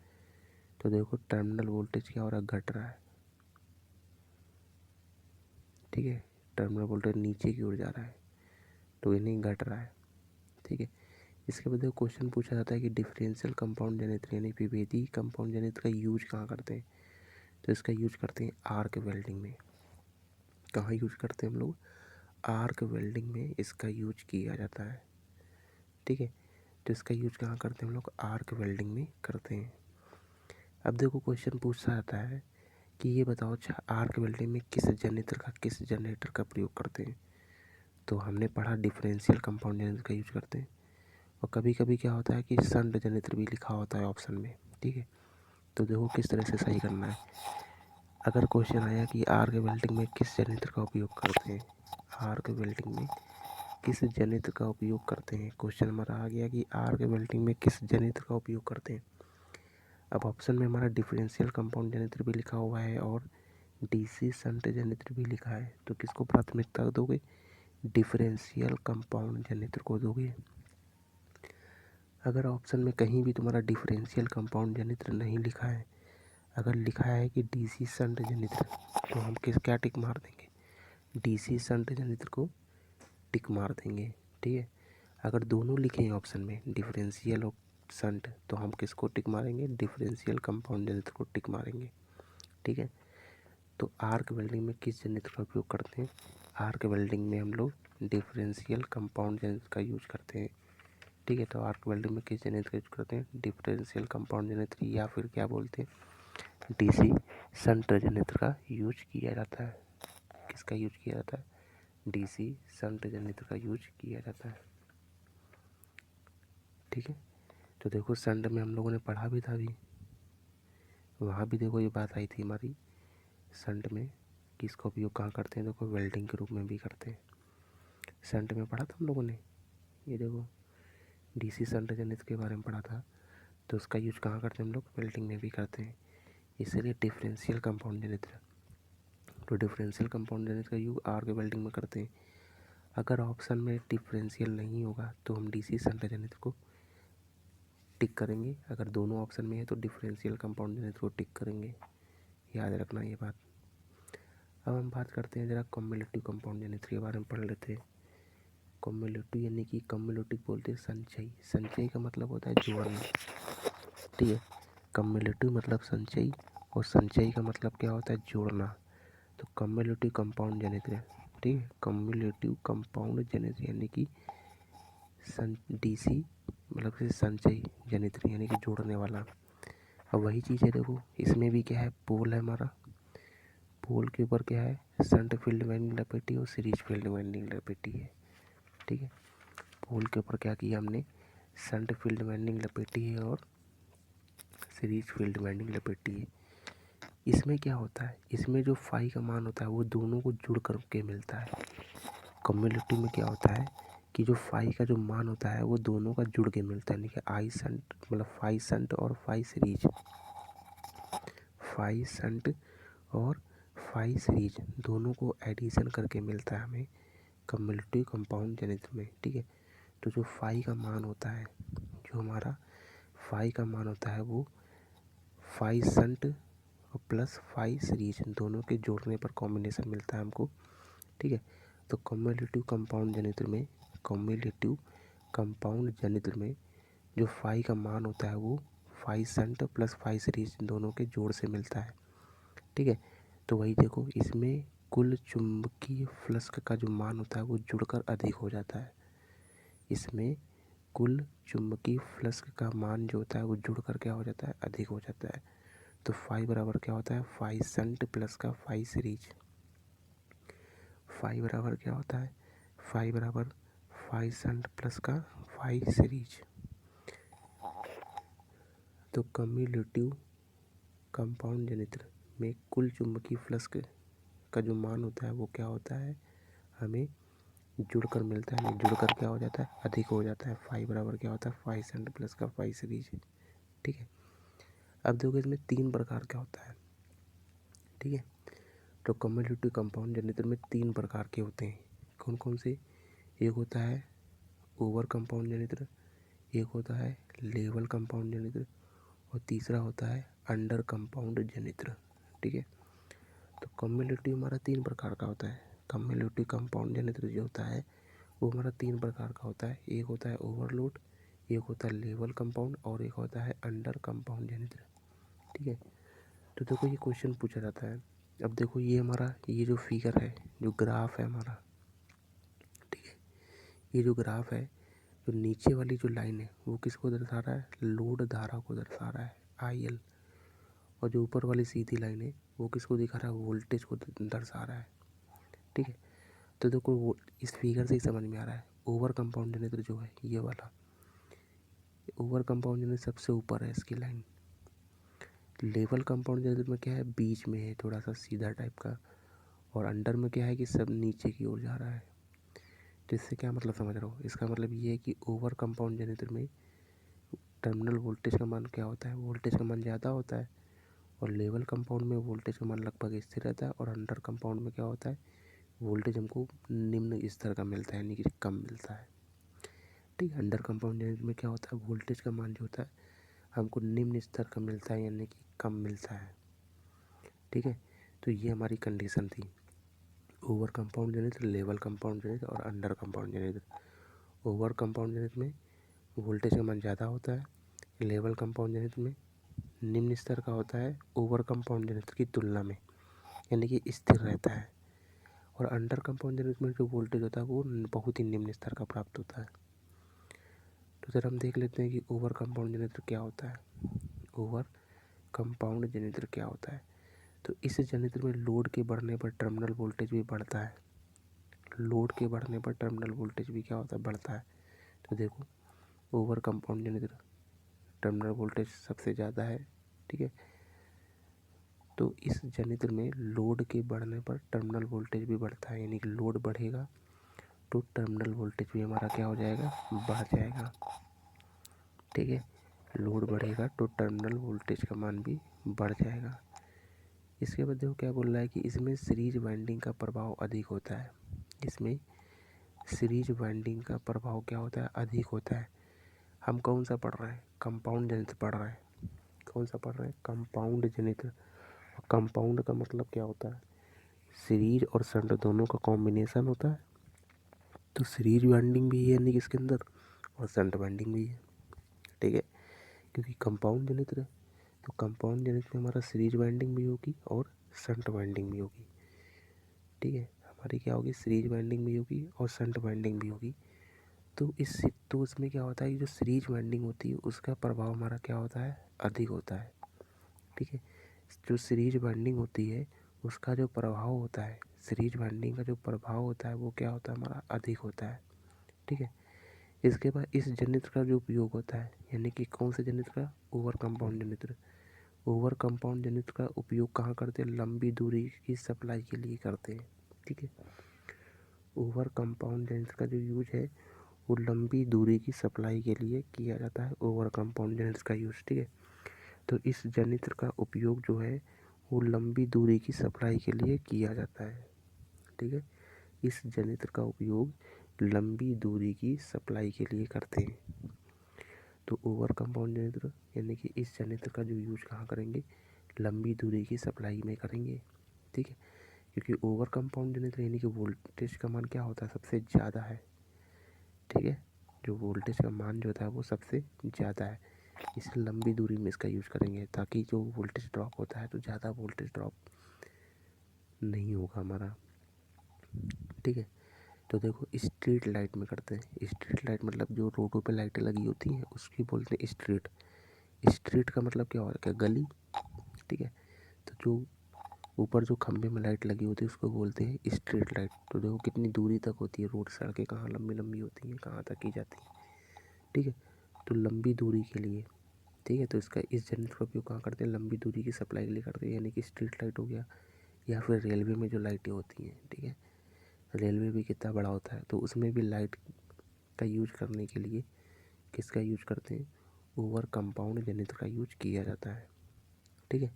तो देखो टर्मिनल वोल्टेज क्या हो रहा है, घट रहा है, ठीक है। टर्मिनल वोल्टेज नीचे की ओर जा रहा है, तो ये नहीं घट रहा है, ठीक है। इसके बाद क्वेश्चन पूछा जाता है कि डिफरेंशियल कंपाउंड जनित्र यानी विभेदी कंपाउंड जनित्र का यूज कहाँ करते हैं। तो इसका यूज करते हैं आर्क वेल्डिंग में। कहाँ यूज करते हैं हम लोग, आर्क वेल्डिंग में इसका यूज किया जाता है, ठीक है। तो इसका यूज कहाँ करते हैं हम लोग, आर्क वेल्डिंग में करते हैं। अब देखो क्वेश्चन पूछा जाता है कि ये बताओ, अच्छा आर्क वेल्डिंग में किस जनरेटर का प्रयोग करते हैं। तो हमने पढ़ा डिफरेंशियल कंपाउंड जनित्र का यूज करते हैं, और कभी कभी क्या होता है कि शंट जनित्र भी लिखा होता है ऑप्शन में, ठीक है। तो देखो किस तरह से सही करना है। अगर क्वेश्चन आया कि आर्क वेल्डिंग में किस जनित्र का उपयोग करते हैं, आर्क वेल्डिंग में किस जनित्र का उपयोग करते हैं, क्वेश्चन हमारा आ गया कि आर्क वेल्डिंग में किस जनित्र का उपयोग करते हैं। अब ऑप्शन में हमारा डिफरेंशियल कंपाउंड जनित्र भी लिखा हुआ है और डीसी शंट जनित्र भी लिखा है, तो किसको प्राथमिकता दोगे, डिफरेंशियल कंपाउंड जनित्र को दोगे। अगर ऑप्शन में कहीं भी तुम्हारा डिफरेंशियल कंपाउंड जनित्र नहीं लिखा है, अगर लिखा है कि डीसी शंट जनित्र, तो हम क्या टिक मार देंगे, डीसी शंट जनित्र को टिक मार देंगे, ठीक है। अगर दोनों लिखे हैं ऑप्शन में डिफरेंशियल और शंट, तो हम किसको टिक मारेंगे? डिफरेंशियल कंपाउंड जनरेटर को टिक मारेंगे। ठीक है, तो आर्क वेल्डिंग में किस जनरेटर का उपयोग करते हैं? आर्क वेल्डिंग में हम लोग डिफरेंशियल कंपाउंड जनरेटर का यूज करते हैं। ठीक है, तो आर्क वेल्डिंग में किस जनरेटर का यूज करते हैं? डिफरेंशियल कंपाउंड जनरेटर, या फिर क्या बोलते हैं, डीसी शंट जनरेटर का यूज किया जाता है। किसका यूज किया जाता है? डीसी शंट जनरेटर का यूज किया जाता है। ठीक है, तो देखो शंट में हम लोगों ने पढ़ा भी था अभी, वहाँ भी देखो ये बात आई थी हमारी, शंट में किसका उपयोग कहाँ करते हैं? देखो वेल्डिंग के रूप में भी करते हैं। शंट में पढ़ा था हम लोगों ने, ये देखो डीसी शंट जनरेटर के बारे में पढ़ा था, तो उसका यूज कहाँ करते हैं हम लोग? वेल्डिंग में भी करते हैं। इसलिए डिफरेंशियल कंपाउंड जनरेटर, तो डिफरेंशियल कंपाउंड जनरेटर का यूज आर्क वेल्डिंग में करते हैं। अगर ऑप्शन में डिफरेंशियल नहीं होगा तो हम डीसी शंट जनरेटर को टिक करेंगे, अगर दोनों ऑप्शन में है तो डिफरेंशियल कंपाउंड जनरेटर को टिक करेंगे। याद रखना ये बात। अब हम बात करते हैं ज़रा कम्युलेटिव कंपाउंड जनरेटर के बारे में पढ़ लेते हैं। कम्युलेटिव यानी कि कम्युलेटिव बोलते हैं संचयी। संचयी का मतलब होता है जोड़ना। ठीक है, कम्युलेटिव मतलब संचयी, और संचयी का मतलब क्या होता है? जोड़ना। तो कम्युलेटिव कंपाउंड जनरेटर, ठीक है, कम्युलेटिव कंपाउंड जनरेटर यानी कि डीसी मतलब से संचयी जनरेटर यानी कि जोड़ने वाला। अब वही चीज़ है, देखो इसमें भी क्या है? पोल है हमारा, पोल के ऊपर क्या है? शंट फील्ड वाइंडिंग लपेटी और सीरीज फील्ड वाइंडिंग लपेटी है। ठीक है, पोल के ऊपर क्या किया हमने? शंट फील्ड वाइंडिंग लपेटी है और सीरीज फील्ड वाइंडिंग लपेटी है। इसमें क्या होता है? इसमें जो फाई का मान होता है वो दोनों को जुड़ करके मिलता है। कम्युलेटिव में क्या होता है कि जो फाई का जो मान होता है वो दोनों का जुड़ के मिलता है, यानी कि आई शंट मतलब फाई शंट और फाई सीरीज, फाई शंट और फाई सीरीज दोनों को एडिशन करके मिलता है हमें कम्युलेटिव कंपाउंड जनरेटर में। ठीक है, तो जो फाई का मान होता है, जो हमारा फाई का मान होता है वो फाई शंट और प्लस फाई सीरीज दोनों के जोड़ने पर कॉम्बिनेशन मिलता है हमको। ठीक है, तो कम्युलेटिव कंपाउंड जनरेटर में, कम्युलेटिव कंपाउंड जनरेटर में जो फाई का मान होता है वो phi shunt plus phi series दोनों के जोड़ से मिलता है। ठीक है, तो वही देखो इसमें कुल चुंबकीय फ्लक्स का जो मान होता है वो जुड़कर अधिक हो जाता है। इसमें कुल चुंबकीय फ्लक्स का मान जो होता है वो जुड़कर क्या हो जाता है? अधिक हो जाता है। तो फाई बराबर क्या होता है? फाई शंट प्लस का फाई सीरीज। फाई बराबर क्या होता है? फाई बराबर फाई शंट प्लस का फाई सीरीज। तो कम्युलेटिव कंपाउंड जनरेटर में कुल चुंबकीय फ्लक्स का जो मान होता है वो क्या होता है? हमें जुड़कर मिलता है, नहीं जुड़कर क्या हो जाता है? अधिक हो जाता है। फाई बराबर क्या होता है? फाई शंट प्लस का फाई सीरीज। ठीक है, अब देखो इसमें तीन प्रकार का होता है। ठीक है, तो कम्युलेटिव कंपाउंड जनरेटर में तीन प्रकार के होते हैं। कौन कौन से? एक होता है ओवर कंपाउंड जनरेटर, एक होता है लेवल कंपाउंड जनरेटर, और तीसरा होता है अंडर कंपाउंड जनरेटर। ठीक है, तो कम्युलेटिव हमारा तीन प्रकार का होता है। कम्युलेटिव कंपाउंड जनरेटर जो होता है वो हमारा तीन प्रकार का होता है। एक होता है ओवरलोड, एक होता है लेवल कंपाउंड, और एक होता है अंडर कंपाउंड जनरेटर। ठीक है, तो देखो ये क्वेश्चन पूछा जाता है। अब देखो ये हमारा ये जो फिगर है, जो ग्राफ है हमारा, ठीक है, ये जो ग्राफ है, जो नीचे वाली जो लाइन है वो किसको दर्शा रहा है? लोड धारा को दर्शा रहा है, IL। और जो ऊपर वाली सीधी लाइन है वो किसको दिखा रहा है? वोल्टेज को दर्शा रहा है। ठीक है, तो देखो वो इस फिगर से ही समझ में आ रहा है। ओवर कंपाउंड जनरेटर जो है ये वाला, ओवर कंपाउंड जनरेटर सबसे ऊपर है इसकी लाइन। लेवल कंपाउंड जनरेटर में क्या है? बीच में है, थोड़ा सा सीधा टाइप का। और अंडर में क्या है कि सब नीचे की ओर जा रहा है। तो इससे क्या मतलब समझ रहा हो? इसका मतलब ये है कि ओवर कंपाउंड जनरेटर में टर्मिनल वोल्टेज का मान क्या होता है? वोल्टेज का मान ज़्यादा होता है। और लेवल कंपाउंड में वोल्टेज का मान लगभग स्थिर रहता है। और अंडर कंपाउंड में क्या होता है? वोल्टेज हमको निम्न स्तर का मिलता है, यानी कि कम मिलता है। ठीक है, अंडर कंपाउंड जनरेटर में क्या होता है? वोल्टेज का मान जो होता है हमको निम्न स्तर का मिलता है, यानी कि कम मिलता है। ठीक है, तो ये हमारी कंडीशन थी। Over compound generator, level compound generator और under compound generator. Over compound generator में वोल्टेज का मान ज़्यादा होता है, लेवल कंपाउंड जनरेटर में निम्न स्तर का होता है ओवर कंपाउंड जनरेटर की तुलना में, यानी कि स्थिर रहता है। और अंडर कंपाउंड जनरेटर में जो वोल्टेज होता है वो बहुत ही निम्न स्तर का प्राप्त होता है। तो सर हम देख लेते हैं कि ओवर कंपाउंड जनरेटर क्या होता है। ओवर कंपाउंड जनरेटर क्या होता है, तो इस जनरेटर में लोड के बढ़ने पर टर्मिनल वोल्टेज भी बढ़ता है। लोड के बढ़ने पर टर्मिनल वोल्टेज भी क्या होता है, बढ़ता है। तो देखो over compound generator terminal voltage सबसे ज़्यादा है, ठीक है। तो इस जनरेटर में लोड के बढ़ने पर टर्मिनल वोल्टेज भी बढ़ता है, यानी कि लोड बढ़ेगा तो टर्मिनल वोल्टेज भी हमारा क्या हो जाएगा, बढ़ जाएगा, ठीक है। लोड बढ़ेगा तो टर्मिनल वोल्टेज का मान भी बढ़ जाएगा। इसके बाद देखो क्या बोल रहा है कि इसमें सीरीज वाइंडिंग का प्रभाव अधिक होता है। इसमें सीरीज वाइंडिंग का प्रभाव क्या होता है, अधिक होता है। हम कौन सा पढ़ रहे हैं, कंपाउंड जनरेटर पढ़ रहे हैं। कौन सा पढ़ रहे हैं, कंपाउंड जनरेटर। कंपाउंड का मतलब क्या होता है, सीरीज और शंट दोनों का कॉम्बिनेशन होता है। तो सीरीज वाइंडिंग भी है यानी कि इसके अंदर, और शंट वाइंडिंग भी है, ठीक है। क्योंकि कंपाउंड जनरेटर है तो कंपाउंड जनरेटर में हमारा सीरीज वाइंडिंग भी होगी और शंट वाइंडिंग भी होगी, ठीक है। हमारी क्या होगी, सीरीज वाइंडिंग भी होगी और शंट वाइंडिंग भी होगी। तो उसमें क्या होता है कि जो सीरीज वाइंडिंग होती है उसका प्रभाव हमारा क्या होता है, अधिक होता है, ठीक है। जो सीरीज वाइंडिंग होती है उसका जो प्रभाव होता है, सीरीज वाइंडिंग का जो प्रभाव होता है वो क्या होता है, हमारा अधिक होता है, ठीक है। इसके बाद इस जनरेटर का जो उपयोग होता है, यानी कि कौन से जनरेटर का, over compound generator. Over compound generator का उपयोग कहाँ करते हैं, लंबी दूरी की सप्लाई के लिए करते हैं, ठीक है। ओवर कंपाउंड जनरेटर का जो यूज है वो लंबी दूरी की सप्लाई के लिए किया जाता है, ओवर कंपाउंड जनरेटर का यूज, ठीक है। तो इस जनरेटर का उपयोग जो है वो लंबी दूरी की सप्लाई के लिए किया जाता है, ठीक है। इस जनरेटर का उपयोग लंबी दूरी की सप्लाई के लिए करते हैं। तो ओवर कंपाउंड जनरेटर यानी कि इस जनरेटर का जो यूज कहाँ करेंगे, लंबी दूरी की सप्लाई में करेंगे, ठीक है। क्योंकि ओवर कंपाउंड जनरेटर यानी कि वोल्टेज का मान क्या होता है, सबसे ज़्यादा है, ठीक है। जो वोल्टेज का मान जो होता है वो सबसे ज़्यादा है, इसलिए लंबी दूरी में इसका यूज़ करेंगे ताकि जो वोल्टेज ड्रॉप होता है तो ज़्यादा वोल्टेज ड्रॉप नहीं होगा हमारा, ठीक है। तो देखो स्ट्रीट लाइट में करते हैं। स्ट्रीट लाइट मतलब जो रोडों पे लाइटें लगी होती हैं उसकी बोलते हैं स्ट्रीट। स्ट्रीट का मतलब क्या होता है, गली, ठीक है। तो जो ऊपर जो खंभे में लाइट लगी होती है उसको बोलते हैं स्ट्रीट लाइट। तो देखो कितनी दूरी तक होती है, रोड सड़कें कहाँ लंबी लंबी होती हैं, कहाँ तक की जाती हैं, ठीक है। तो लंबी दूरी के लिए, ठीक है, तो इसका इस जनरेटर का उपयोग कहाँ करते हैं, लंबी दूरी की सप्लाई के लिए करते हैं, यानी कि स्ट्रीट लाइट हो गया, या फिर रेलवे में जो लाइटें होती हैं, ठीक है। रेलवे भी कितना बड़ा होता है तो उसमें भी लाइट का यूज करने के लिए किसका यूज करते हैं, ओवर कंपाउंड जनरेटर का यूज किया जाता है, ठीक है।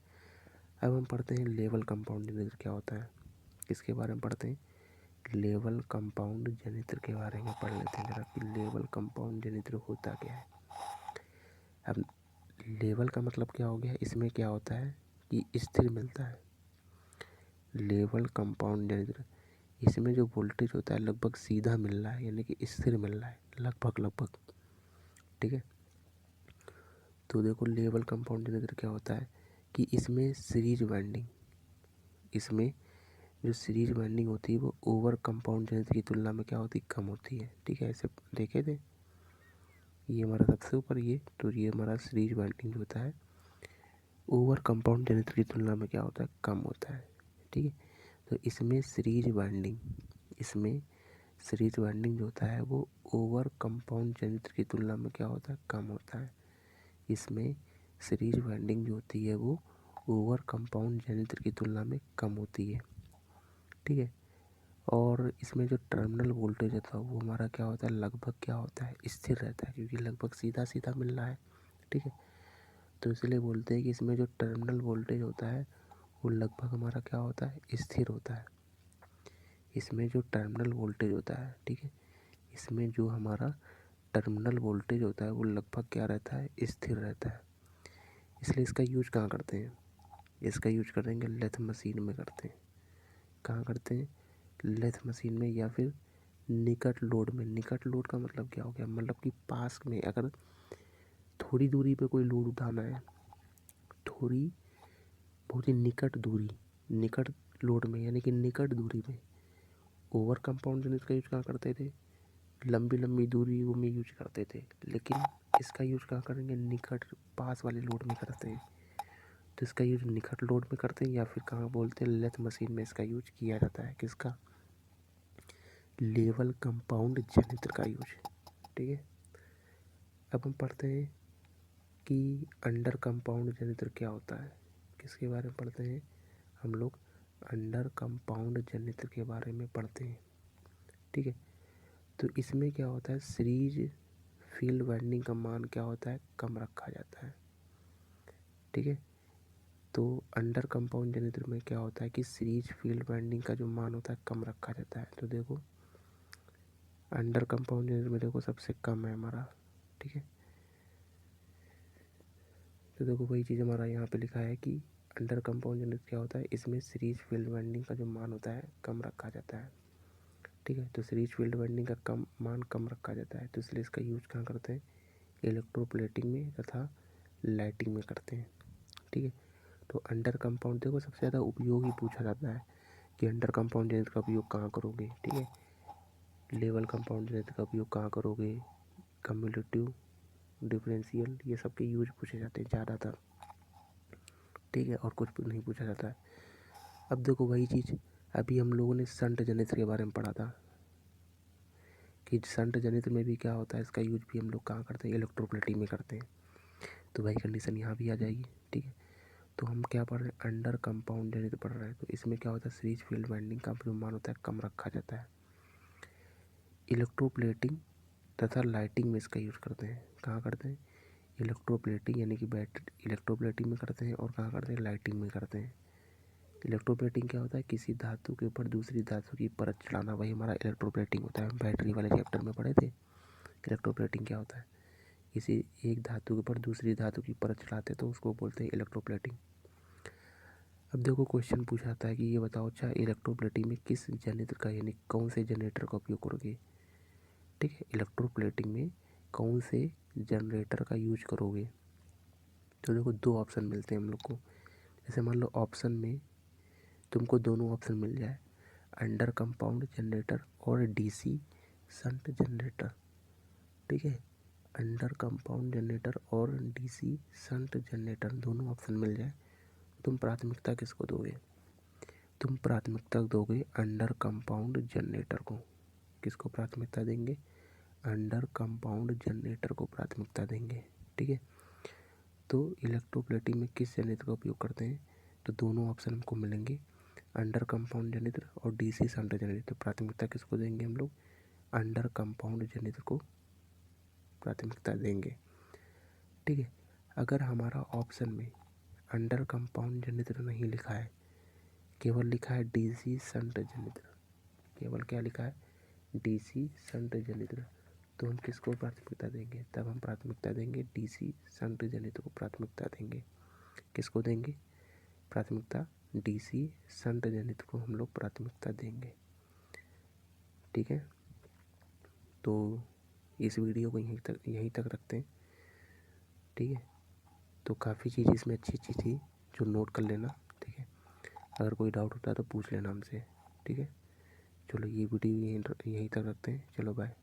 अब हम पढ़ते हैं लेवल कंपाउंड जनरेटर क्या होता है, किसके बारे में पढ़ते हैं, लेवल कंपाउंड जनरेटर के बारे में पढ़ लेते हैं जरा कि लेवल कंपाउंड जनरेटर होता क्या है। अब लेवल का मतलब क्या हो गया, इसमें क्या होता है कि स्थिर मिलता है। लेवल कंपाउंड जनरेटर, इसमें जो वोल्टेज होता है लगभग सीधा मिल रहा है, यानी कि स्थिर मिल रहा है, लगभग लगभग, ठीक है। तो देखो लेवल कंपाउंड जनरेटर क्या होता है कि इसमें सीरीज वाइंडिंग, इसमें जो सीरीज वाइंडिंग होती है वो ओवर कंपाउंड जनरेटर की तुलना में क्या होती है, कम होती है, ठीक है। ऐसे देखे थे, ये हमारा सबसे ऊपर ये, तो ये हमारा सीरीज वाइंडिंग जो होता है ओवर कंपाउंड जनरेटर की तुलना में क्या होता है, कम होता है, ठीक है। तो इसमें सीरीज वाइंडिंग, इसमें सीरीज वाइंडिंग जो होता है वो ओवर कंपाउंड जनरेटर की तुलना में क्या होता है, कम होता है। इसमें सीरीज वाइंडिंग जो होती है वो ओवर कंपाउंड जनरेटर की तुलना में कम होती है, ठीक है। और इसमें जो टर्मिनल वोल्टेज होता है वो हमारा क्या होता है, लगभग क्या होता है, स्थिर रहता है, क्योंकि लगभग सीधा सीधा मिल रहा है, ठीक है। तो इसलिए बोलते हैं कि इसमें जो टर्मिनल वोल्टेज होता है वो लगभग हमारा क्या होता है, स्थिर होता है। इसमें जो टर्मिनल वोल्टेज होता है, ठीक है, इसमें जो हमारा टर्मिनल वोल्टेज होता है वो लगभग क्या रहता है, स्थिर रहता है। इसलिए इसका यूज कहाँ करते हैं, इसका यूज करेंगे लेथ मशीन में करते हैं। कहाँ करते हैं, लेथ मशीन में या फिर निकट लोड में, निकट लोड का मतलब क्या हो गया, मतलब कि पास में, अगर थोड़ी दूरी पे कोई लोड उठाना है, थोड़ी बहुत ही निकट दूरी, निकट लोड में यानी कि निकट दूरी में। ओवर कंपाउंड जनरेटर का यूज कहाँ करते थे, लंबी लंबी दूरी में यूज करते थे, लेकिन इसका यूज कहाँ करेंगे, निकट पास वाले लोड में करते हैं। तो इसका यूज निकट लोड में करते हैं, या फिर कहाँ बोलते हैं, लेथ मशीन में इसका यूज किया जाता है। किसका, लेवल कंपाउंड जनरेटर का यूज। ठीक है, अब हम पढ़ते हैं कि अंडर कंपाउंड जनरेटर क्या होता है। किसके बारे में पढ़ते हैं हम लोग, अंडर कंपाउंड जनरेटर के बारे में पढ़ते हैं। ठीक है, तो इसमें क्या होता है, सीरीज फील्ड वाइंडिंग का मान क्या होता है, कम रखा जाता है। ठीक है, तो अंडर कंपाउंड जनरेटर में क्या होता है कि सीरीज फील्ड वाइंडिंग का जो मान होता है कम रखा जाता है। तो देखो अंडर कंपाउंड जनरेटर में देखो सबसे कम है हमारा। ठीक है, तो देखो वही चीज़ हमारा यहाँ पे लिखा है कि अंडर कंपाउंड जनरेटर क्या होता है, इसमें सीरीज फील्ड वाइंडिंग का जो मान होता है कम रखा जाता है। ठीक है, तो सीरीज फील्ड वाइंडिंग का मान कम रखा जाता है, तो इसलिए इसका यूज कहाँ करते हैं, इलेक्ट्रोप्लेटिंग में तथा लाइटिंग में करते हैं। ठीक है, तो अंडर कंपाउंड देखो सबसे ज़्यादा उपयोग ही पूछा जाता है कि अंडर कंपाउंड जनरेटर का उपयोग कहाँ करोगे। ठीक है, लेवल कंपाउंड जनरेटर का उपयोग कहाँ करोगे, कम्युलेटिव, डिफरेंशियल, ये सब के यूज पूछे जाते हैं ज़्यादातर। ठीक है, और कुछ नहीं पूछा जाता है। अब देखो वही चीज़ अभी हम लोगों ने शंट जनरेटर के बारे में पढ़ा था कि शंट जनरेटर में भी क्या होता है, इसका यूज भी हम लोग कहाँ करते हैं, इलेक्ट्रोप्लेटिंग में करते हैं। तो वही कंडीशन यहाँ भी आ जाएगी। ठीक है, तो हम क्या पढ़ रहे हैं, अंडर कंपाउंड जनरेटर पढ़ रहे हैं। तो इसमें क्या होता है, सीरीज फील्ड वाइंडिंग का जो मान होता है कम रखा जाता है। इलेक्ट्रोप्लेटिंग तथा लाइटिंग में इसका यूज़ करते हैं। कहाँ करते हैं, इलेक्ट्रोप्लेटिंग यानी कि बैटरी इलेक्ट्रोप्लेटिंग में करते हैं, और कहाँ करते हैं, लाइटिंग में करते हैं। इलेक्ट्रोप्लेटिंग क्या होता है, किसी धातु के ऊपर दूसरी धातु की परत चढ़ाना, वही हमारा इलेक्ट्रोप्लेटिंग होता है। हम बैटरी वाले चैप्टर में पढ़े थे इलेक्ट्रोप्लेटिंग क्या होता है, किसी एक धातु के ऊपर दूसरी धातु की परत चढ़ाते तो उसको बोलते हैं इलेक्ट्रोप्लेटिंग। अब देखो क्वेश्चन पूछा जाता है कि ये बताओ, अच्छा इलेक्ट्रोप्लेटिंग में किस जनरेटर का यानी कौन से जनरेटर का उपयोग करोगे। ठीक है, इलेक्ट्रोप्लेटिंग में कौन से जनरेटर का यूज करोगे। तो देखो दो ऑप्शन मिलते हैं हम लोग को। जैसे मान लो ऑप्शन में तुमको दोनों ऑप्शन मिल जाए, अंडर कंपाउंड जनरेटर और डीसी शंट जनरेटर। ठीक है, अंडर कंपाउंड जनरेटर और डीसी शंट जनरेटर दोनों ऑप्शन मिल जाए, तुम प्राथमिकता किसको दोगे, तुम प्राथमिकता दोगे अंडर कंपाउंड जनरेटर को। किसको प्राथमिकता देंगे, अंडर कंपाउंड जनरेटर को प्राथमिकता देंगे। ठीक है, तो इलेक्ट्रोप्लेटिंग में किस जनरेटर का उपयोग करते हैं, तो दोनों ऑप्शन हमको मिलेंगे, अंडर कंपाउंड जनरेटर और डीसी शंट जनरेटर। तो प्राथमिकता किसको देंगे हम लोग, अंडर कंपाउंड जनरेटर को प्राथमिकता देंगे। ठीक है, अगर हमारा ऑप्शन में अंडर कंपाउंड जनरेटर नहीं लिखा है, केवल लिखा है डीसी शंट जनरेटर, केवल क्या लिखा है, डीसी शंट जनरेटर, तो हम किसको प्राथमिकता देंगे, तब हम प्राथमिकता देंगे डीसी शंट जनरेटर को प्राथमिकता देंगे। किसको देंगे प्राथमिकता, डीसी शंट जनरेटर को हम लोग प्राथमिकता देंगे। ठीक है, तो इस वीडियो को यहीं तक रखते हैं। ठीक है, तो काफ़ी चीज़ इसमें अच्छी अच्छी थी जो नोट कर लेना। ठीक है, अगर कोई डाउट होता है तो पूछ लेना हमसे। ठीक है, चलो ये वीडियो यहीं तक रखते हैं, चलो बाय।